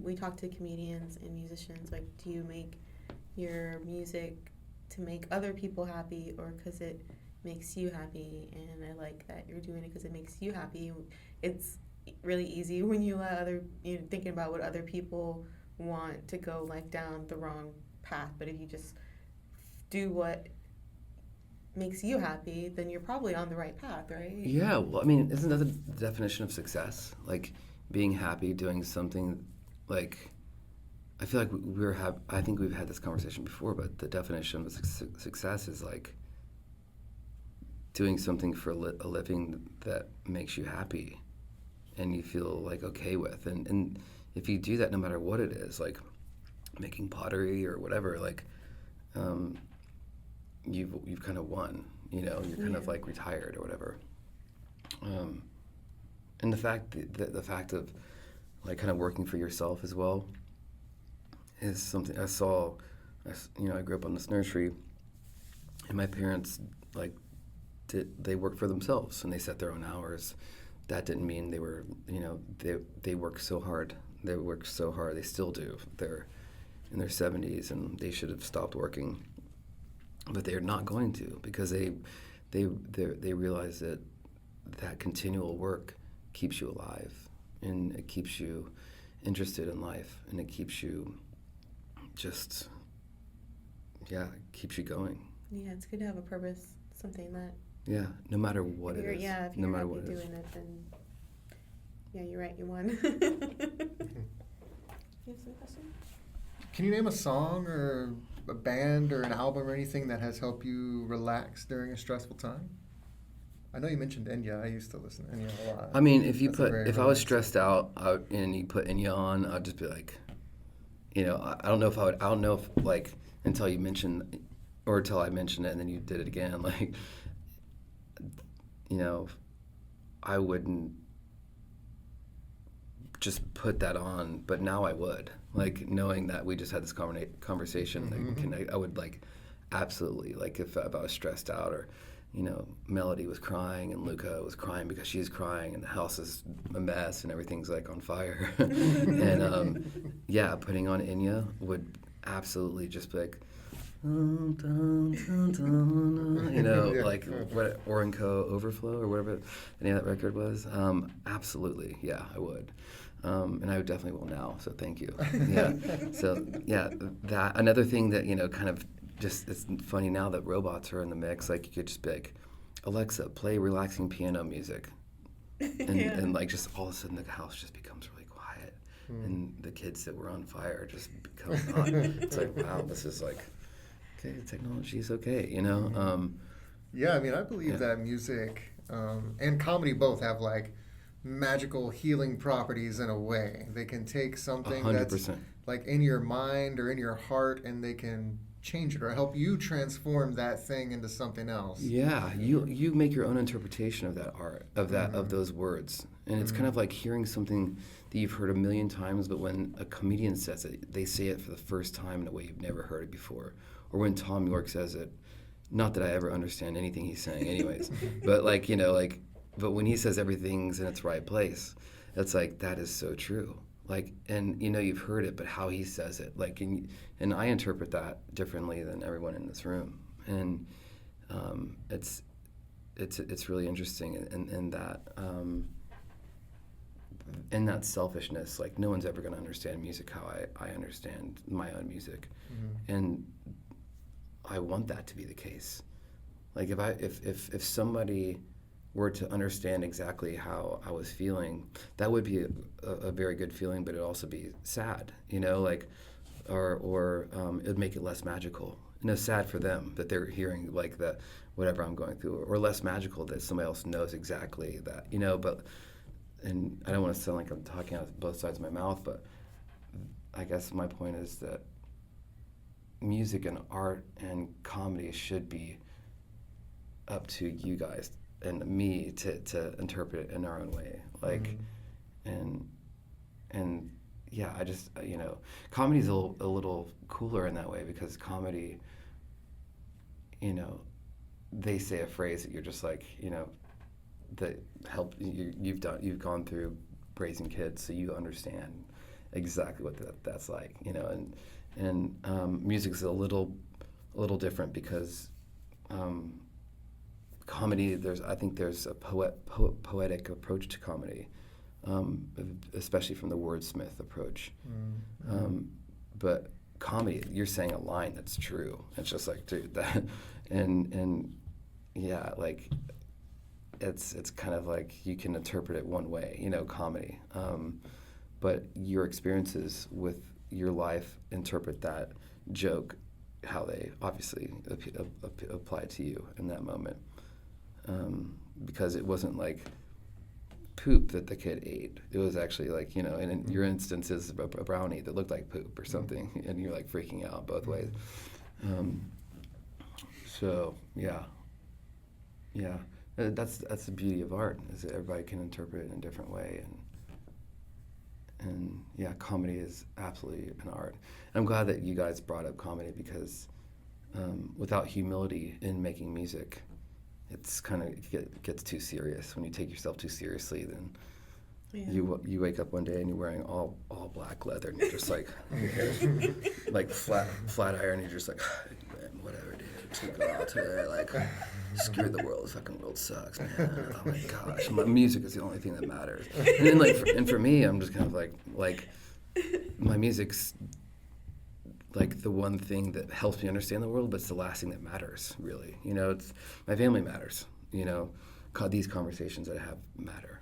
we talk to comedians and musicians, like, do you make your music to make other people happy or because it makes you happy? And I like that you're doing it because it makes you happy. It's really easy when you let thinking about what other people want to go like down the wrong path, but if you just do what makes you happy, then you're probably on the right path, right? Yeah, well, I mean, isn't that the definition of success? Like, being happy doing something, like, I feel like I think we've had this conversation before, but the definition of success is like doing something for a living that makes you happy and you feel like okay with, and if you do that, no matter what it is, like making pottery or whatever, like you've kind of won, you're kind of like retired or whatever. And the fact of like kind of working for yourself as well is something I saw. I grew up on this nursery, and my parents they worked for themselves and they set their own hours. That didn't mean they were, they worked so hard. They worked so hard. They still do. They're in their 70s and they should have stopped working, but they're not going to, because they realize that continual work keeps you alive, and it keeps you interested in life, and it keeps you keeps you going. Yeah, it's good to have a purpose, something that. Yeah, no matter what it is. Yeah, if you're happy doing it, then yeah, you're right, you won. You have some questions? Can you name a song or a band or an album or anything that has helped you relax during a stressful time? I know you mentioned Enya. I used to listen to Enya a lot. I mean, if I was stressed out and you put Enya on, I'd just be like, I don't know if like until you mentioned, or until I mentioned it and then you did it again, like, I wouldn't just put that on, but now I would, like, knowing that we just had this conversation, I would, like, absolutely, like, if I was stressed out, or Melody was crying and Luca was crying because she's crying and the house is a mess and everything's like on fire, and putting on Enya would absolutely just be like, like what Orenco Overflow or whatever the name of that record was. Absolutely, yeah, I would. And I definitely will now, so thank you. Yeah. So yeah, that another thing that kind of just, it's funny now that robots are in the mix. Like, you could just be like, Alexa, play relaxing piano music, and like just all of a sudden the house just becomes really quiet, and the kids that were on fire just become hot. It's like, wow, this is like, okay, technology is okay, you know? Yeah, I mean, I believe that music and comedy both have like magical healing properties in a way. They can take something 100%. that's like in your mind or in your heart, and they can change it or help you transform that thing into something else. Yeah, you make your own interpretation of that art, of those words, and it's kind of like hearing something that you've heard a million times, but when a comedian says it, they say it for the first time in a way you've never heard it before. Or when Tom York says it, not that I ever understand anything he's saying, anyways, but like, you know, like, but when he says everything's in its right place, it's like, that is so true. Like, and you know, you've heard it, but how he says it, like, and I interpret that differently than everyone in this room, and it's really interesting in that selfishness. Like, no one's ever going to understand music how I understand my own music, and I want that to be the case. Like, if somebody were to understand exactly how I was feeling, that would be a very good feeling, but it'd also be sad, you know, like, or it'd make it less magical. You know, sad for them that they're hearing like that, whatever I'm going through, or less magical that somebody else knows exactly that, you know, but, and I don't want to sound like I'm talking out of both sides of my mouth, but I guess my point is that music and art and comedy should be up to you guys and me to interpret it in our own way, like, and yeah, I just, you know, comedy's a little cooler in that way, because comedy, you know, they say a phrase that you're just like, you know, that help you've gone through raising kids, so you understand exactly what that's like, you know, and music's a little different, because comedy, I think there's a poetic approach to comedy, especially from the wordsmith approach. But comedy, you're saying a line that's true. It's just like, dude, that, and yeah, like, it's kind of like you can interpret it one way, you know, comedy. But your experiences with your life interpret that joke how they obviously apply to you in that moment. Because it wasn't like poop that the kid ate. It was actually like, you know, and in your instance is a brownie that looked like poop or something, and you're like freaking out both ways. So yeah, that's the beauty of art, is that everybody can interpret it in a different way, and yeah, comedy is absolutely an art. And I'm glad that you guys brought up comedy, because without humility in making music, it's kind of gets too serious. When you take yourself too seriously, then you wake up one day and you're wearing all black leather, and you're just like, like flat iron, and you're just like, man, whatever, dude, just gonna go out today, like, screw the world, the fucking world sucks, man. Oh my gosh, my music is the only thing that matters. And then like, for me, I'm just kind of like my music's like the one thing that helps me understand the world, but it's the last thing that matters, really. You know, it's my family matters. You know, these conversations that I have matter.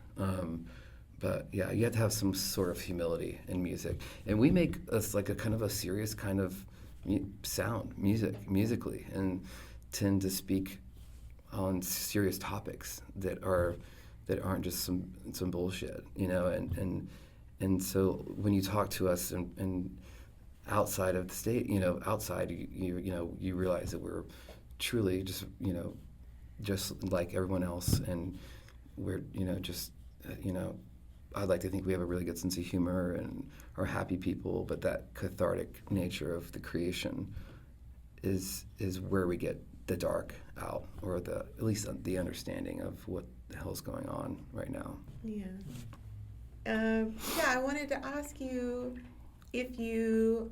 But yeah, you have to have some sort of humility in music, and we make us like a kind of a serious kind of sound musically, and tend to speak on serious topics that aren't just some bullshit. You know, and so when you talk to us and outside of the state, you know, outside, you realize that we're truly just, you know, just like everyone else, and we're, you know, just, you know, I'd like to think we have a really good sense of humor and are happy people, but that cathartic nature of the creation is where we get the dark out, or at least the understanding of what the hell's going on right now. Yeah. I wanted to ask you, if you're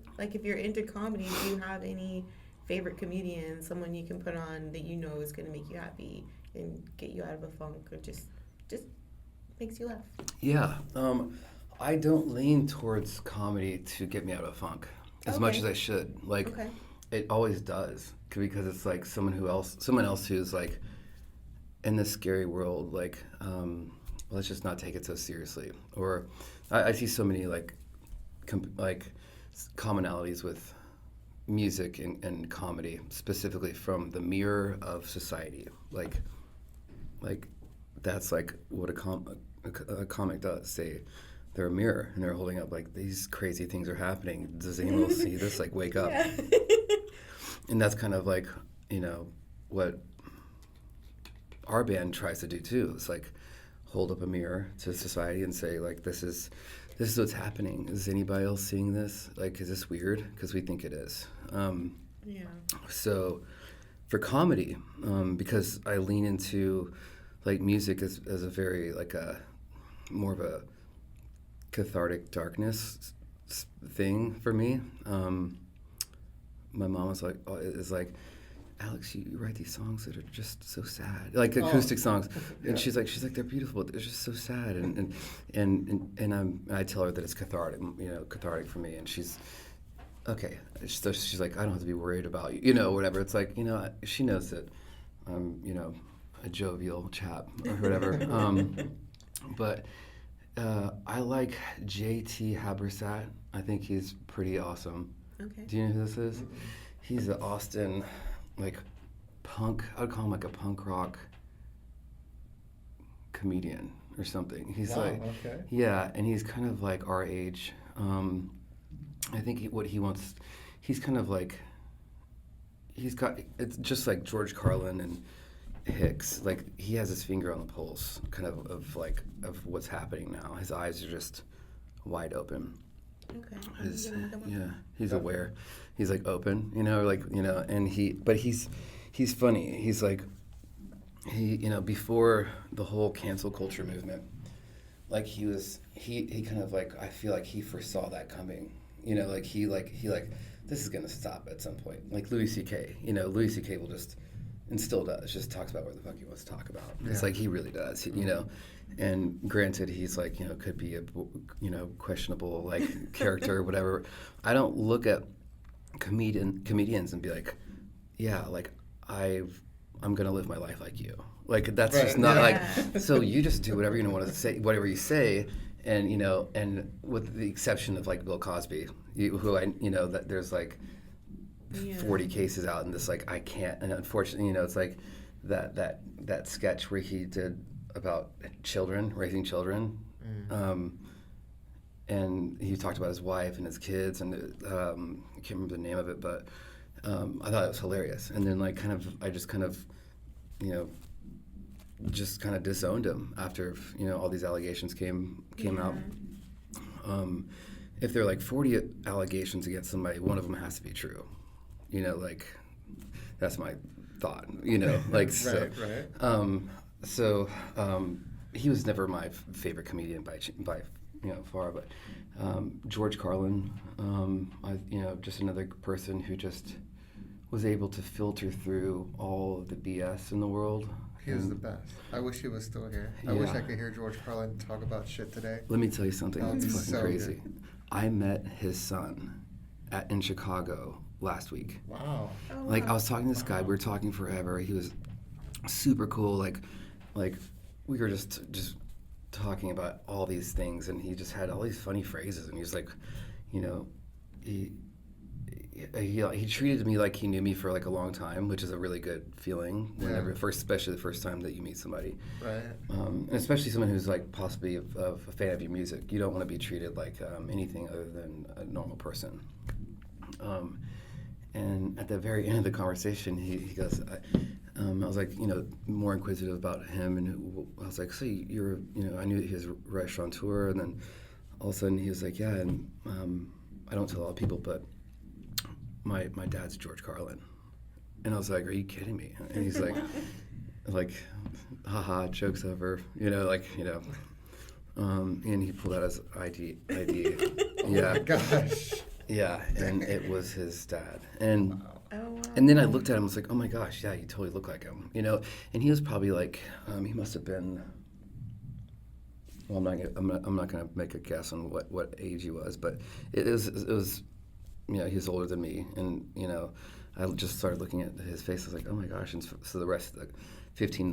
into comedy, do you have any favorite comedian, someone you can put on that you know is going to make you happy and get you out of a funk, or just makes you laugh? Yeah, I don't lean towards comedy to get me out of a funk as much as I should. Like, it always does, because it's like someone else who's like in this scary world. Like, let's just not take it so seriously. Or I see so many like commonalities with music and comedy, specifically from the mirror of society. Like that's like what a comic does. They're a mirror and they're holding up like these crazy things are happening. Does anyone else see this? Like, wake up. Yeah. And that's kind of like, what our band tries to do too. It's like hold up a mirror to society and say like, this is what's happening. Is anybody else seeing this? Like, is this weird? Because we think it is. Yeah. So for comedy, because I lean into like music as a very like a more of a cathartic darkness thing for me. My mom is like, Alex, you write these songs that are just so sad, like acoustic songs, and she's like they're beautiful. They're just so sad, and I tell her that it's cathartic for me, and she's okay. So she's like, I don't have to be worried about you, whatever. It's like, she knows that I'm, a jovial chap or whatever. But I like JT Habersat. I think he's pretty awesome. Okay. Do you know who this is? He's an Austin, like, punk. I would call him like a punk rock comedian or something. He's okay. Yeah, and he's kind of like our age. I think what he wants, he's kind of like, it's just like George Carlin and Hicks. Like, he has his finger on the pulse, kind of what's happening now. His eyes are just wide open. Okay. He's aware. He's like open, and he's funny. He's like, before the whole cancel culture movement, like he kind of like, I feel like he foresaw that coming. He this is gonna stop at some point. Like Louis C.K. Louis C.K. will just, and still does, just talks about what the fuck he wants to talk about. Yeah. It's like he really does, And granted, he's like, could be a, questionable like character or whatever. I don't look at comedians and be like, yeah, like I'm gonna live my life like you. Like that's just not like. So you just do whatever you want to say, whatever you say, and and with the exception of like Bill Cosby, who I that there's like 40 cases out in this, like I can't, and unfortunately, it's like that sketch where he did about raising children, and he talked about his wife and his kids, and I can't remember the name of it, but I thought it was hilarious. And then like I just kind of disowned him after all these allegations came out. If there are like 40 allegations against somebody, one of them has to be true. Like that's my thought. Like so. Right. So he was never my favorite comedian by far, but George Carlin, just another person who just was able to filter through all of the BS in the world. He was the best. I wish he was still here. I wish I could hear George Carlin talk about shit today. Let me tell you something that's fucking so crazy. Good. I met his son in Chicago last week. Wow. Oh, wow. Like I was talking to this guy, we were talking forever. He was super cool. Like we were just talking about all these things, and he just had all these funny phrases, and he was like, he treated me like he knew me for like a long time, which is a really good feeling whenever especially the first time that you meet somebody, right? And especially someone who's like possibly a fan of your music. You don't want to be treated like anything other than a normal person. And at the very end of the conversation, he goes, I was like, more inquisitive about him, and I was like, so you're, I knew that he was a restaurateur, and then all of a sudden he was like, yeah, and I don't tell a lot of people, but my dad's George Carlin. And I was like, are you kidding me? And he's like, haha, joke's over, and he pulled out his ID. Yeah. Oh my gosh. Yeah, and it was his dad. And Oh, wow. and then I looked at him, I was like, oh my gosh, yeah, you totally look like him, And he was probably like, he must have been, well, I'm not gonna make a guess on what age he was, but it was he was older than me, and I just started looking at his face. I was like, oh my gosh! And so the rest of the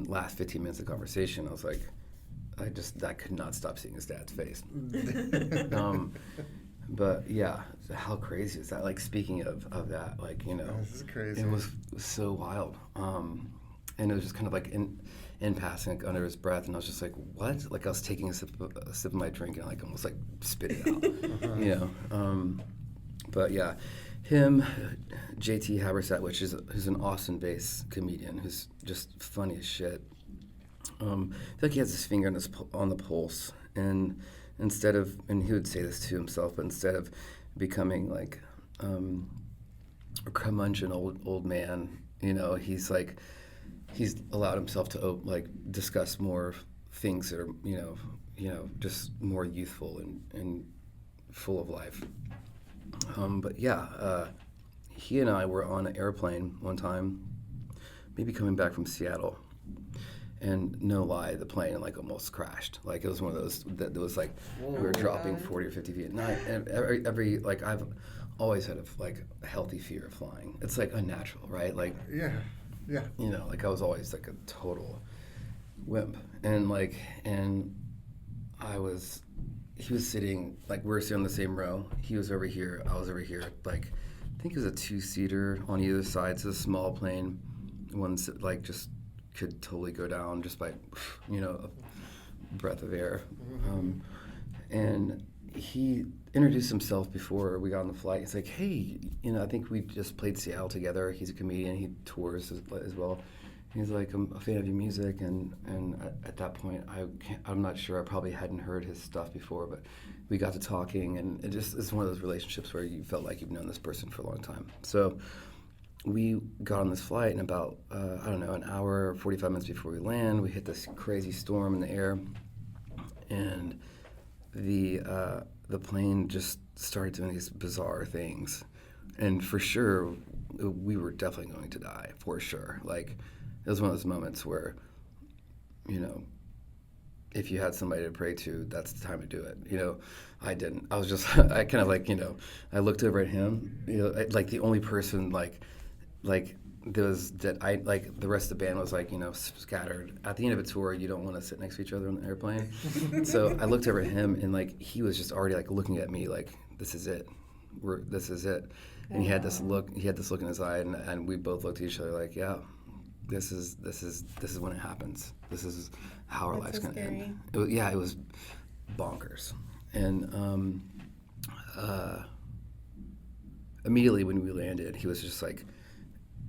last 15 minutes of conversation, I was like, I could not stop seeing his dad's face. But yeah, how crazy is that? Like, speaking of that, like, you know, This is crazy. it was so wild. And it was just kind of like in passing, like, under his breath, and I was just like, what? Like, I was taking a sip of my drink and like almost like spit it out, you know. But yeah, him, JT Habersack, who's an Austin-based comedian who's just funny as shit. I feel like he has his finger on the pulse, and he would say this to himself, but instead of becoming like a curmudgeon old man, you know, he's allowed himself to like discuss more things that are you know just more youthful and full of life. But yeah, he and I were on an airplane one time, maybe coming back from Seattle. And no lie, the plane like almost crashed. Like, it was one of those that was like, we were dropping 40 or 50 feet. And every like, I've always had a healthy fear of flying. It's like unnatural, right? Like, Yeah. you know, like I was always like a total wimp. And he was sitting, like, we were sitting on the same row. He was over here, I was over here. Like, I think it was a 2-seater on either side. It's a small plane. One's like just could totally go down just by, you know, a breath of air. And he introduced himself before we got on the flight. He's like, hey, you know, I think we just played Seattle together. He's a comedian. He tours as well. He's like, I'm a fan of your music. And at that point, I'm not sure. I probably hadn't heard his stuff before, but we got to talking. And it's one of those relationships where you felt like you've known this person for a long time. So we got on this flight, and about, I don't know, an hour, 45 minutes before we land, we hit this crazy storm in the air, and the plane just started doing these bizarre things. And for sure, we were definitely going to die, for sure. Like, it was one of those moments where, you know, if you had somebody to pray to, that's the time to do it. You know, I didn't. I was just, I kind of like, you know, I looked over at him, you know, like the only person, like there was that I like the rest of the band was like, you know, scattered. At the end of a tour, you don't want to sit next to each other on the airplane. So I looked over at him, and like he was just already like looking at me like, this is it, this is it. And he had this look in his eye, and we both looked at each other like, yeah, this is when it happens. This is how our life's gonna end. It was bonkers. And immediately when we landed, he was just like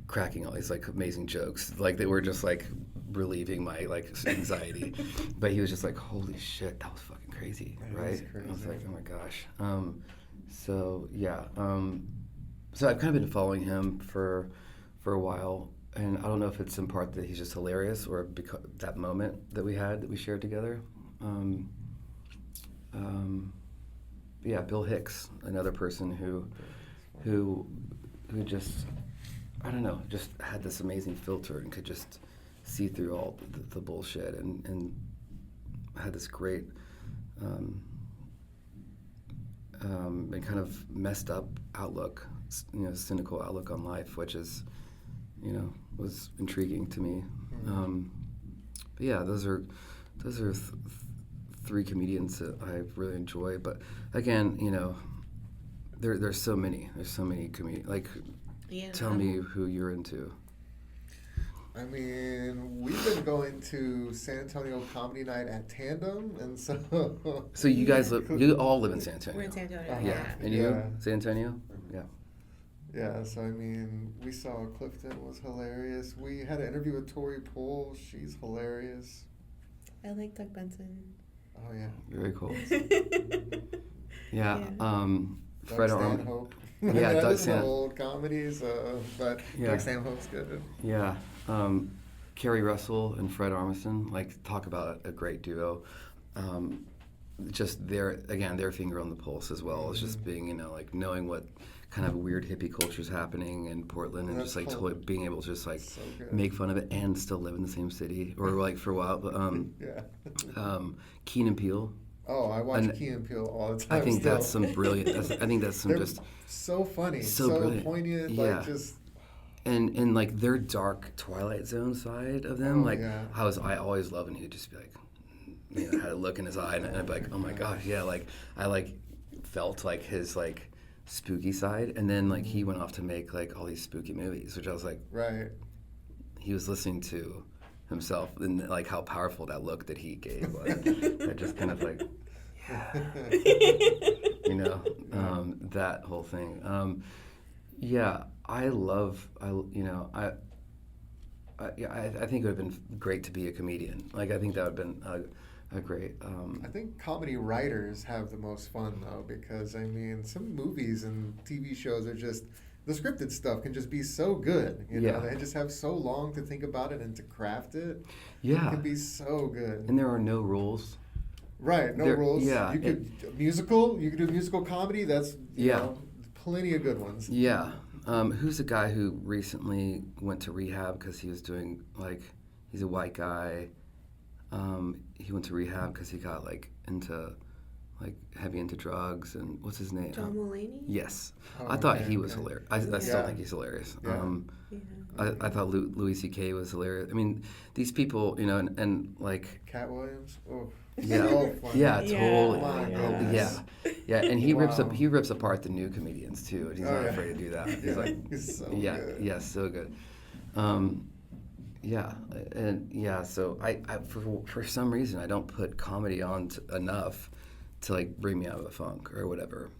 cracking all these like amazing jokes, like they were just like relieving my like anxiety. But he was just like, holy shit, that was fucking crazy, right? Crazy. I was like, oh my gosh. So yeah, so I've kind of been following him for a while, and I don't know if it's in part that he's just hilarious or because that moment that we shared together. Yeah, Bill Hicks, another person who just, I don't know, just had this amazing filter and could just see through all the bullshit and had this great and kind of messed up outlook, you know, cynical outlook on life, which is, you know, was intriguing to me. But yeah, those are three comedians that I really enjoy. But again, you know, there's so many comedians. Like, tell me who you're into. I mean, we've been going to San Antonio Comedy Night at Tandem, and so. So you guys you all live in San Antonio. We're in San Antonio. Yeah, and you, San Antonio? Yeah. Yeah, so I mean, we saw Clifton was hilarious. We had an interview with Tori Poole. She's hilarious. I like Doug Benson. Oh yeah. Very cool. Yeah. Fred Stanhope. Yeah, Doug Stanhope. Old comedies, but yeah. Doug Stanhope's good. Yeah. Kerry Russell and Fred Armisen, like, talk about a great duo. Just their finger on the pulse as well as just being, you know, like knowing what kind of weird hippie culture's happening in Portland, and just like totally being able to just like make fun of it and still live in the same city, or like for a while. But, Key and Peele. Oh, I watch Key and Peele all the time. I think that's some brilliant. I think that's some They're just so funny, so brilliant. Poignant, yeah. like just. And like their dark Twilight Zone side of them, I always love, and he'd just be like, you know, had a look in his eye, and I'd be like, oh my gosh, yeah, like I like felt like his like spooky side, and then like he went off to make like all these spooky movies, which I was like, Right. he was listening to himself and like how powerful that look that he gave was. I just kind of like, you know, that whole thing. Yeah, I think it would have been great to be a comedian. Like, I think that would have been a great. I think comedy writers have the most fun though, because I mean, some movies and TV shows are just, the scripted stuff can just be so good. You know, they just have so long to think about it and to craft it. Yeah, it can be so good. And there are no rules. Right, no rules. Yeah, you could musical. You could do musical comedy. That's you know, plenty of good ones. Yeah. Who's the guy who recently went to rehab because he was doing like, he's a white guy. He went to rehab because he got like into like heavy into drugs, and what's his name? John Mulaney? Yes. Oh, I thought he was hilarious. I still think he's hilarious. Yeah. I thought Louis C.K. was hilarious. I mean, these people, you know, and like Cat Williams. Oh, yeah, so funny. totally. My Yeah, goodness. and he rips apart the new comedians too, and he's not afraid to do that. He's like, He's so good. so good. So I for some reason I don't put comedy on enough to like bring me out of a funk or whatever.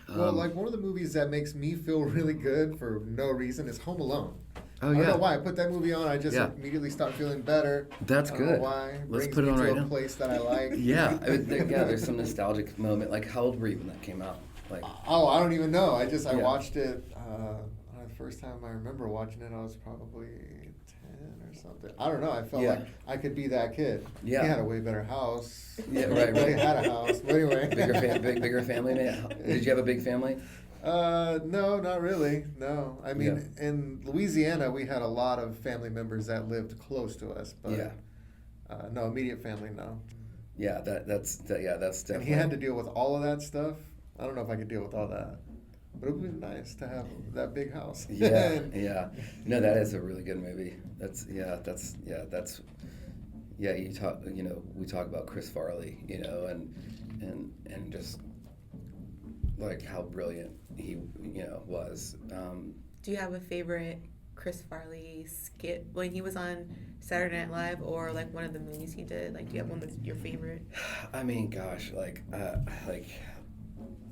Well, like one of the movies that makes me feel really good for no reason is Home Alone. Oh, I don't yeah. know why. I put that movie on, I just immediately start feeling better. That's I don't good. know why. Let's Brings put it me on to right a now. place that I like. Yeah, there's some nostalgic moment. Like, how old were you when that came out? Like, I don't even know. I watched it. The first time I remember watching it, I was probably 10 or something. I don't know. I felt like I could be that kid. Yeah. He had a way better house. Yeah, right. He had a house. But anyway. bigger family, man. Did you have a big family? No, not really. No. I mean, in Louisiana, we had a lot of family members that lived close to us. But no, immediate family, no. Yeah, that's definitely. And he had to deal with all of that stuff. I don't know if I could deal with all that. But it would be nice to have that big house. Yeah. No, that is a really good movie. We talk about Chris Farley, you know, and just like how brilliant he, you know, was. Do you have a favorite Chris Farley skit when he was on Saturday Night Live, or like one of the movies he did? Like, do you have one that's your favorite? I mean, gosh,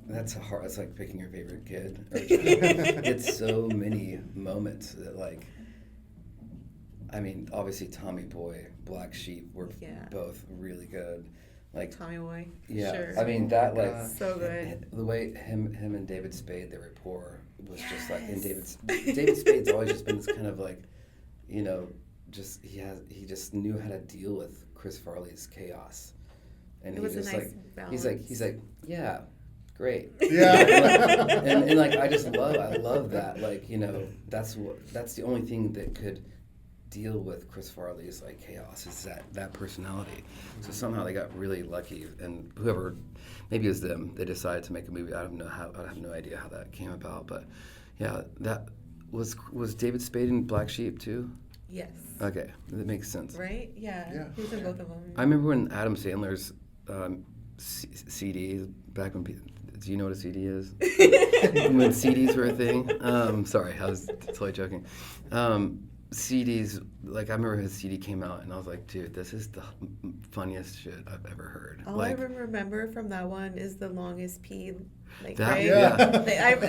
that's hard. It's like picking your favorite kid. It's so many moments that, like, I mean, obviously Tommy Boy, Black Sheep were both really good. Like Tommy Boy, sure. I mean, that so good. The way him and David Spade, their rapport was just like, and David Spade's always just been this kind of like, you know, just he just knew how to deal with Chris Farley's chaos, and it was just a nice balance. he's like, yeah. Great. Yeah. and like I love that. Like, you know, that's the only thing that could deal with Chris Farley's like chaos is that personality. So somehow they got really lucky, and whoever, maybe it was them, they decided to make a movie. I have no idea how that came about, but yeah, that was David Spade in Black Sheep too? Yes. Okay, that makes sense. Right? Yeah. He was in both of them. I remember when Adam Sandler's CD back when. Do you know what a CD is? When CDs were a thing? Sorry, I was totally joking. CDs, like I remember his CD came out and I was like, dude, this is the funniest shit I've ever heard. All I remember from that one is the longest pee. Like, that, right? Yeah.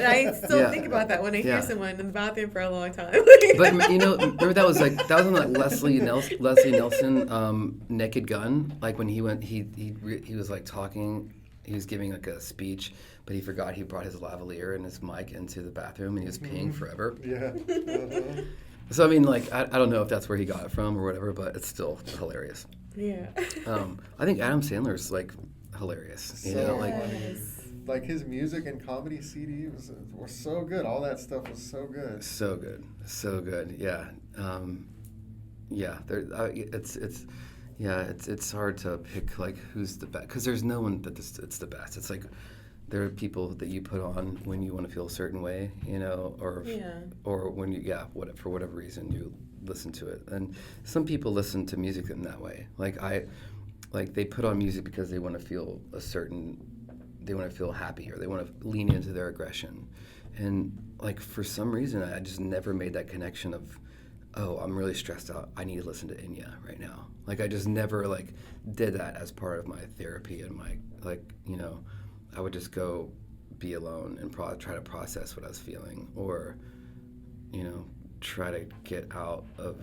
I still think about that when I hear someone in the bathroom for a long time. But you know, remember that was on like Leslie Nelson, Naked Gun. Like when he went, he was like talking. He was giving like a speech, but he forgot he brought his lavalier and his mic into the bathroom, and he was peeing forever. Yeah. So I mean, like I don't know if that's where he got it from or whatever, but it's still hilarious. Yeah. I think Adam Sandler's like hilarious. You know, like his music and comedy CD were so good. All that stuff was so good. So good. Yeah. It's hard to pick like who's the best because there's no one it's the best. It's like there are people that you put on when you want to feel a certain way, you know, or when you for whatever reason you listen to it. And some people listen to music in that way. Like they put on music because they want to feel a certain want to feel happy, or they want to lean into their aggression. And like for some reason, I just never made that connection of, oh, I'm really stressed out, I need to listen to Enya right now. Like I just never like did that as part of my therapy and my I would just go be alone and try to process what I was feeling, or try to get out of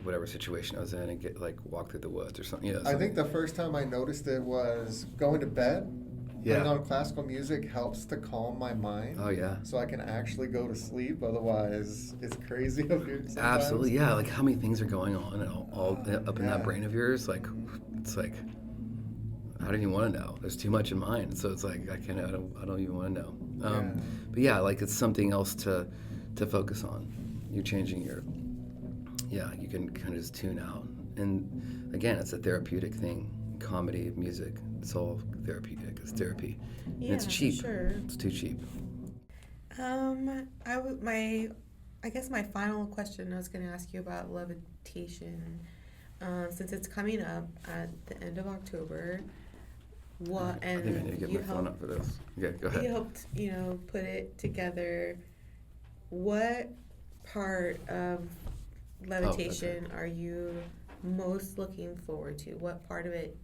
whatever situation I was in and walk through the woods or something. I think the first time I noticed it was going to bed. Putting on classical music helps to calm my mind. Oh yeah. So I can actually go to sleep. Otherwise, it's crazy up here sometimes. Absolutely, yeah. Like how many things are going on and all up in that brain of yours? Like it's like, I don't even want to know. There's too much in mine, so it's like I don't even want to know. But yeah, like it's something else to focus on. You're changing you can kind of just tune out. And again, it's a therapeutic thing. Comedy, music, it's all therapeutic. It's therapy. And it's cheap. Sure. It's too cheap. I guess my final question I was going to ask you about Levitation. Since it's coming up at the end of October, I think I need to get my phone up for this. Okay, go ahead. You helped, put it together. What part of Levitation are you most looking forward to? What part of it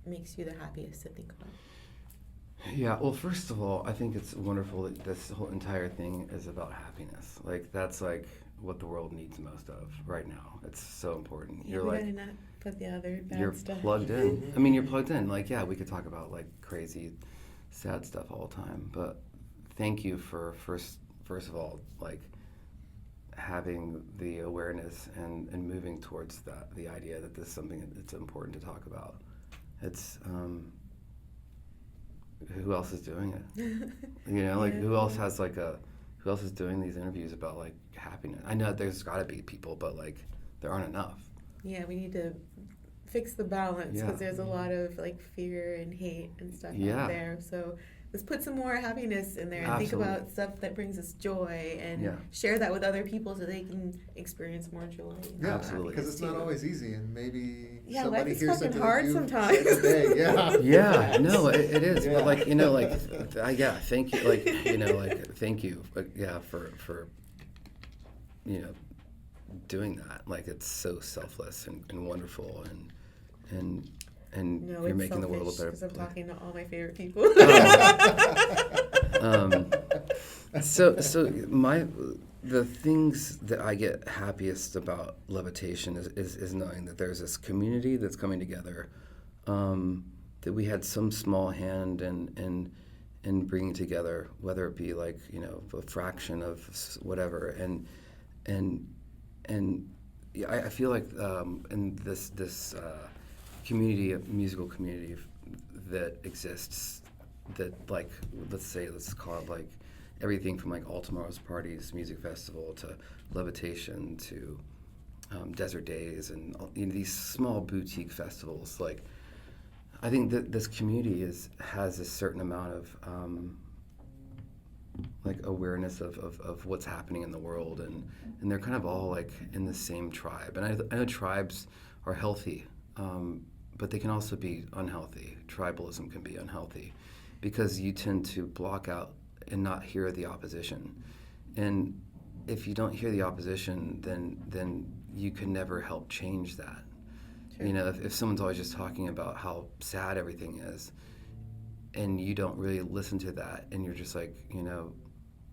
makes you the happiest to think about? Yeah, well, first of all, I think it's wonderful that this whole entire thing is about happiness. Like, that's like what the world needs most of right now. It's so important. Yeah, we gotta not put the other bad stuff. You're plugged in. I mean, you're plugged in. Like, yeah, we could talk about like crazy, sad stuff all the time, but thank you for first of all, like having the awareness and moving towards the idea that this is something that's important to talk about. It's who else is doing it? Who else is doing these interviews about like happiness? I know there's got to be people, but like there aren't enough. Yeah, we need to fix the balance because there's a lot of like fear and hate and stuff out there. So let's put some more happiness in there and think about stuff that brings us joy and share that with other people so they can experience more joy. Yeah, absolutely. Because it's not always easy, and maybe somebody life is hears fucking hard sometimes. Yeah, no, it is. But like thank you. Thank you. For doing that. Like it's so selfless and wonderful and you're making the world a better place. Because I'm talking to all my favorite people. The things that I get happiest about Levitation is knowing that there's this community that's coming together, that we had some small hand in bringing together, whether it be like a fraction of whatever, and I feel like in this musical community that exists, that like let's call it like everything from like All Tomorrow's Parties music festival to Levitation to Desert Days and these small boutique festivals. Like I think that this community has a certain amount of like awareness of what's happening in the world, and they're kind of all like in the same tribe. And I know tribes are healthy, but they can also be unhealthy. Tribalism can be unhealthy because you tend to block out and not hear the opposition. And if you don't hear the opposition, then you can never help change that. Sure. If someone's always just talking about how sad everything is, and you don't really listen to that, and you're just like,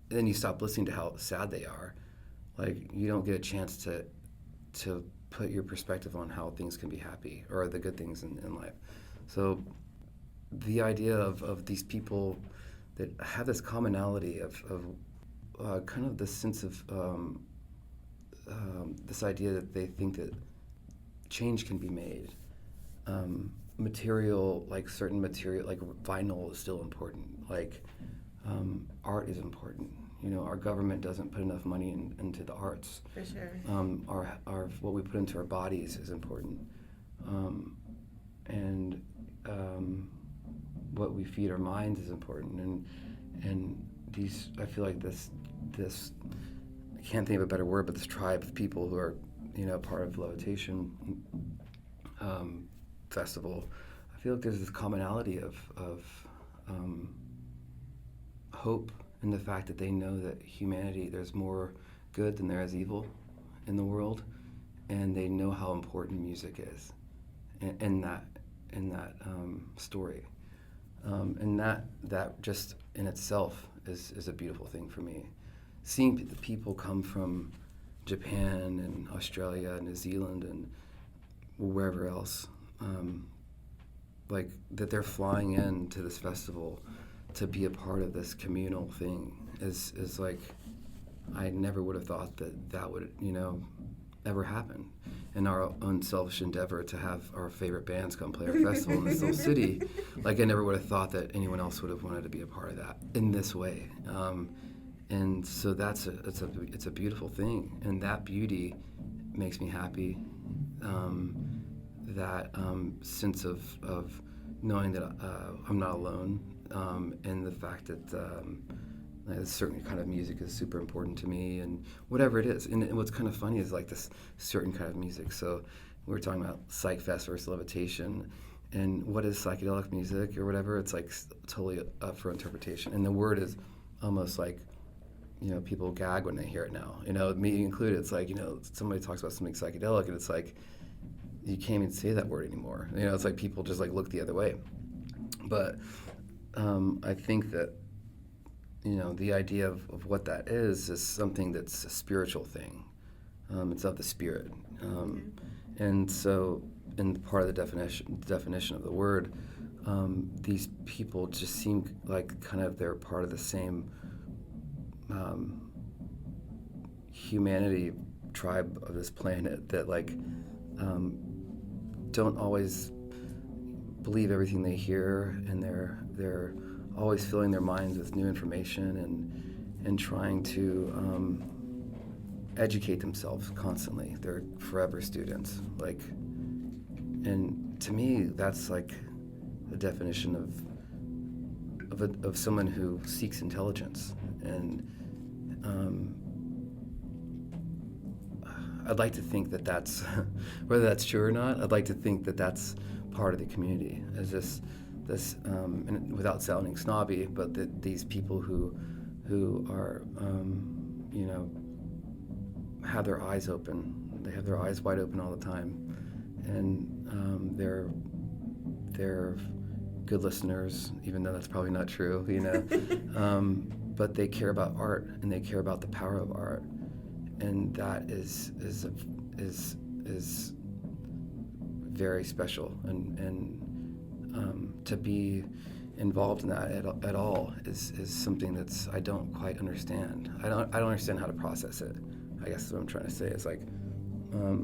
then you stop listening to how sad they are, like you don't get a chance to put your perspective on how things can be happy or the good things in life. So the idea of these people that have this commonality of kind of this sense of this idea that they think that change can be made. Material, like certain material, like vinyl is still important. Like art is important. Our government doesn't put enough money into the arts. For sure. Our what we put into our bodies is important, and what we feed our minds is important. And these, I feel like this I can't think of a better word, but this tribe of people who are part of Levitation festival. I feel like there's this commonality of hope in the fact that they know that humanity, there's more good than there is evil in the world, and they know how important music is in that story, and that just in itself is a beautiful thing for me. Seeing the people come from Japan and Australia and New Zealand and wherever else, like that they're flying into this festival to be a part of this communal thing is like, I never would have thought that would, ever happen. In our own selfish endeavor to have our favorite bands come play our festival in this little city, like I never would have thought that anyone else would have wanted to be a part of that in this way. And so it's a beautiful thing, and that beauty makes me happy. That sense of knowing that I'm not alone, and the fact that a certain kind of music is super important to me, and whatever it is. And what's kind of funny is like this certain kind of music. So we were talking about Psych Fest versus Levitation, and what is psychedelic music or whatever. It's like totally up for interpretation, and the word is almost like, people gag when they hear it now. Me included. It's like, somebody talks about something psychedelic, and it's like you can't even say that word anymore. It's like people just like look the other way. But I think that the idea of what that is something that's a spiritual thing. It's of the spirit. And so in part of the definition of the word, these people just seem like kind of they're part of the same humanity tribe of this planet that like don't always believe everything they hear, and they're always filling their minds with new information and trying to educate themselves constantly. They're forever students, like, and to me that's like the definition of someone who seeks intelligence. And I'd like to think that that's whether that's true or not. I'd like to think that that's part of the community, as this and without sounding snobby, but these people who are have their eyes open. They have their eyes wide open all the time, and they're good listeners, even though that's probably not true, but they care about art, and they care about the power of art, and that is very special, and to be involved in that at all is something that's I don't quite understand. I don't understand how to process it. I guess what I'm trying to say is like, I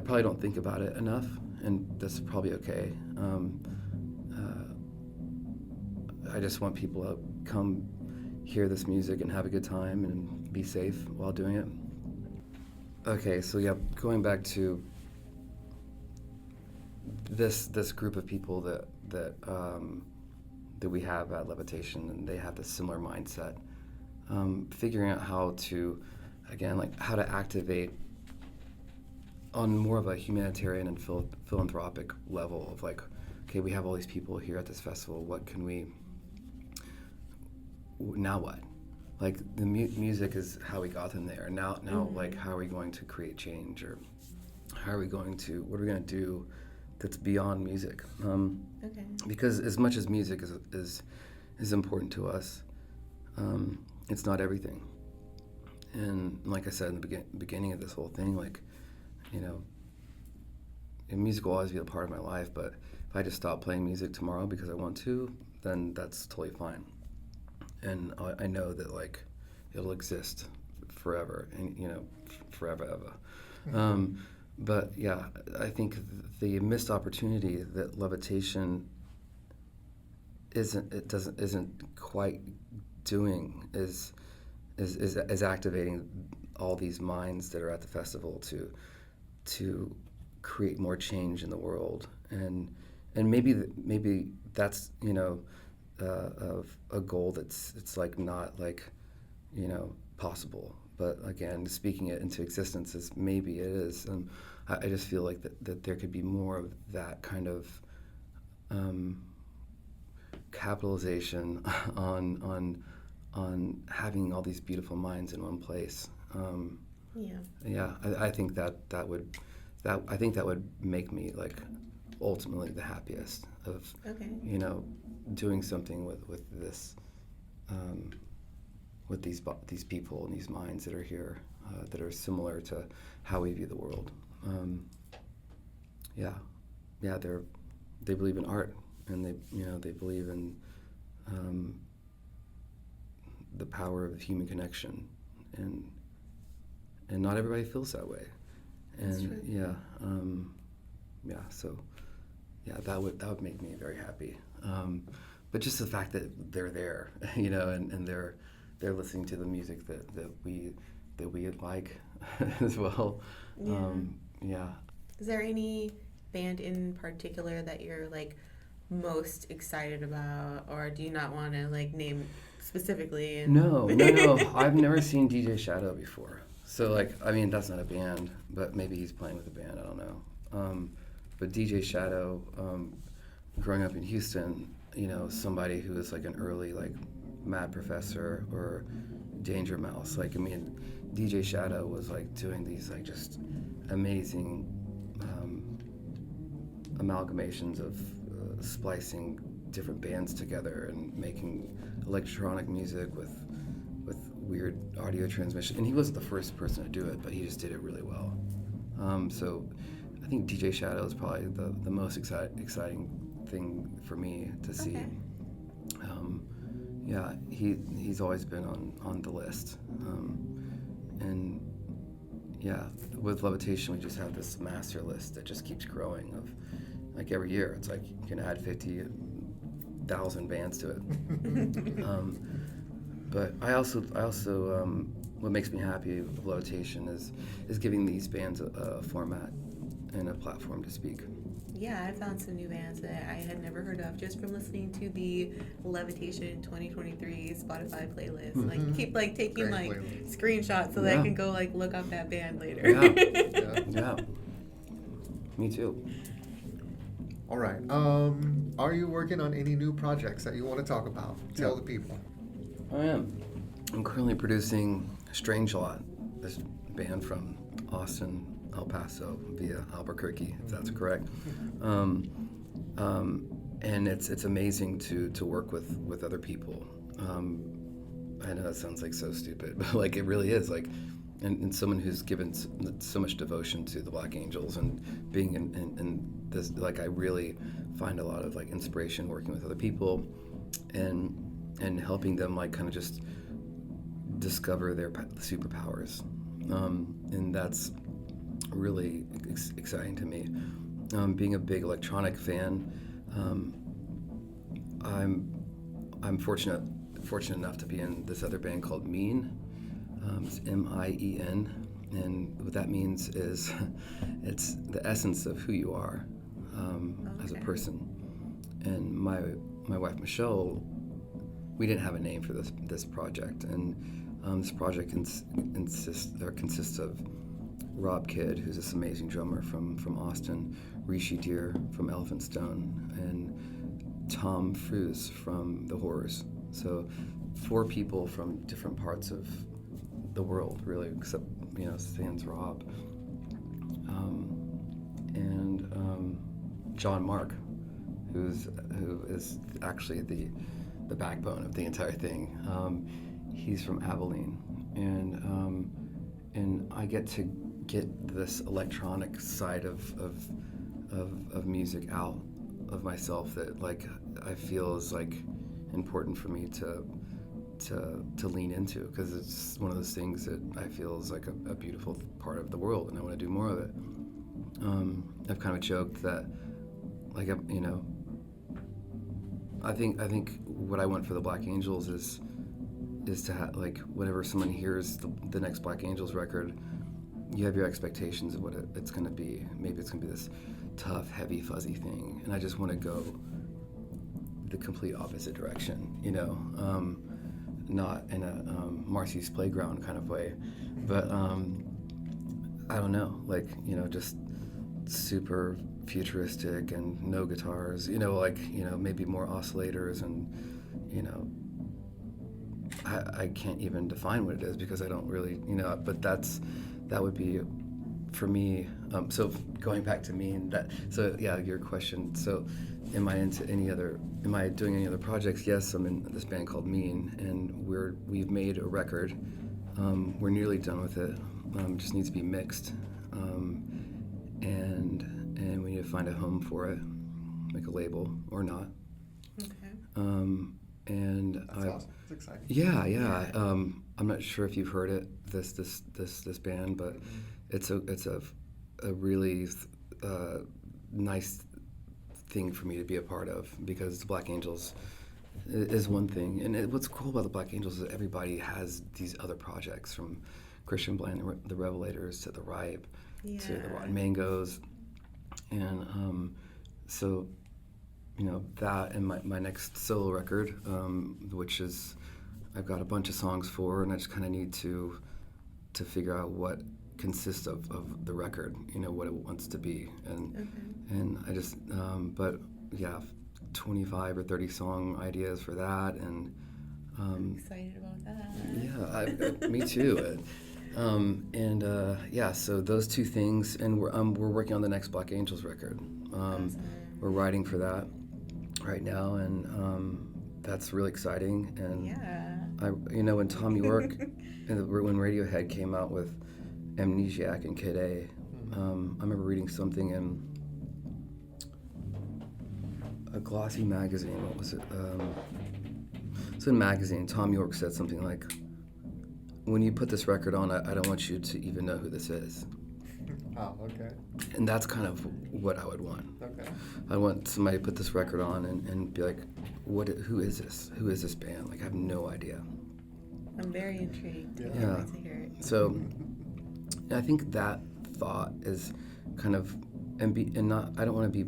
probably don't think about it enough, and that's probably okay. I just want people to come hear this music and have a good time and be safe while doing it. Okay, so yeah, going back to this group of people that we have at Levitation, and they have this similar mindset. Figuring out how to, again, like how to activate on more of a humanitarian and philanthropic level of like, okay, we have all these people here at this festival. What can we? Now what? Like the music is how we got them there. Now, like how are we going to create change, or what are we going to do that's beyond music? Okay. Because as much as music is important to us, it's not everything. And like I said in the beginning of this whole thing, like, music will always be a part of my life, but if I just stop playing music tomorrow because I want to, then that's totally fine. And I know that like it'll exist forever, and forever ever. But yeah, I think the missed opportunity that Levitation isn't quite doing is activating all these minds that are at the festival to create more change in the world, and maybe that's of a goal it's like not like possible, but again, speaking it into existence is maybe it is. And I just feel like that there could be more of that kind of capitalization on having all these beautiful minds in one place. I think that would make me like ultimately the happiest of doing something with this with these people and these minds that are here that are similar to how we view the world. They believe in art, and they believe in the power of human connection, and not everybody feels that way. And that would make me very happy. But just the fact that they're there, and they're listening to the music that we like as well. Is there any band in particular that you're like most excited about, or do you not want to like name specifically? No. I've never seen DJ Shadow before. So that's not a band, but maybe he's playing with a band. I don't know. But DJ Shadow, growing up in Houston, somebody who was like an early like Mad Professor or Danger Mouse. DJ Shadow was like doing these like just amazing amalgamations of splicing different bands together and making electronic music with weird audio transmission. And he wasn't the first person to do it, but he just did it really well. So I think DJ Shadow is probably the most exciting thing for me to see. He's always been on the list. With Levitation, we just have this master list that just keeps growing of like every year. It's like you can add 50,000 bands to it. But I also what makes me happy with Levitation is giving these bands a format and a platform to speak. Yeah, I found some new bands that I had never heard of just from listening to the Levitation 2023 Spotify playlist. Mm-hmm. Like keep like taking Great like playlist. screenshots so that I can go like look up that band later. Yeah. Me too. All right. Are you working on any new projects that you want to talk about? Tell the people. I am. I'm currently producing Strange Lot, this band from Austin, El Paso via Albuquerque, if that's correct. And it's amazing to work with other people. I know that sounds like so stupid, but like it really is. Like, and someone who's given so much devotion to the Black Angels and being in this, like I really find a lot of like inspiration working with other people, and helping them like kind of just discover their superpowers, and that's really exciting to me. Being a big electronic fan, I'm fortunate enough to be in this other band called Mien. It's Mien, and what that means is it's the essence of who you are as a person. And my wife Michelle, we didn't have a name for this project, and this project consists of Rob Kidd, who's this amazing drummer from Austin, Rishi Deer from Elephant Stone, and Tom Fruse from The Horrors. So 4 people from different parts of the world, really, except sans Rob, and John Mark, who is actually the backbone of the entire thing. He's from Abilene, and I get to get this electronic side of music out of myself that like I feel is like important for me to lean into, because it's one of those things that I feel is like a beautiful part of the world, and I want to do more of it. I've kind of joked that like I think what I want for the Black Angels is to have like whenever someone hears the next Black Angels record, you have your expectations of what it's going to be. Maybe it's going to be this tough, heavy, fuzzy thing, and I just want to go the complete opposite direction, not in a Marcy's Playground kind of way, but I don't know, like just super futuristic and no guitars, like, maybe more oscillators and, I can't even define what it is because I don't really, but that would be for me. So going back to Mien, your question. So am I doing any other projects? Yes, I'm in this band called Mien, and we've made a record. We're nearly done with it. Just needs to be mixed. And we need to find a home for it, like a label or not. Okay. That's awesome. It's exciting. Yeah. I'm not sure if you've heard it, this band, but it's a really nice thing for me to be a part of, because the Black Angels is one thing, and what's cool about the Black Angels is that everybody has these other projects, from Christian Bland, the Revelators, to the Ripe, to the Rotten Mangoes, and so that, and my next solo record, which is I've got a bunch of songs for, and I just kind of need to figure out what consists of the record, what it wants to be, and I just but yeah, 25 or 30 song ideas for that, and I'm excited about that. Yeah, me too. So those two things, and we're working on the next Black Angels record. Awesome. We're writing for that right now, and that's really exciting. And when Tom York when Radiohead came out with Amnesiac and Kid A, I remember reading something in a glossy magazine. What was it? It's in a magazine. Tom York said something like, "When you put this record on, I don't want you to even know who this is." Oh, okay. And that's kind of what I would want. Okay. I want somebody to put this record on and be like, who is this? Who is this band? Like, I have no idea. I'm very intrigued. Yeah. I can't wait to hear it. So, I think that thought is kind of, I don't want to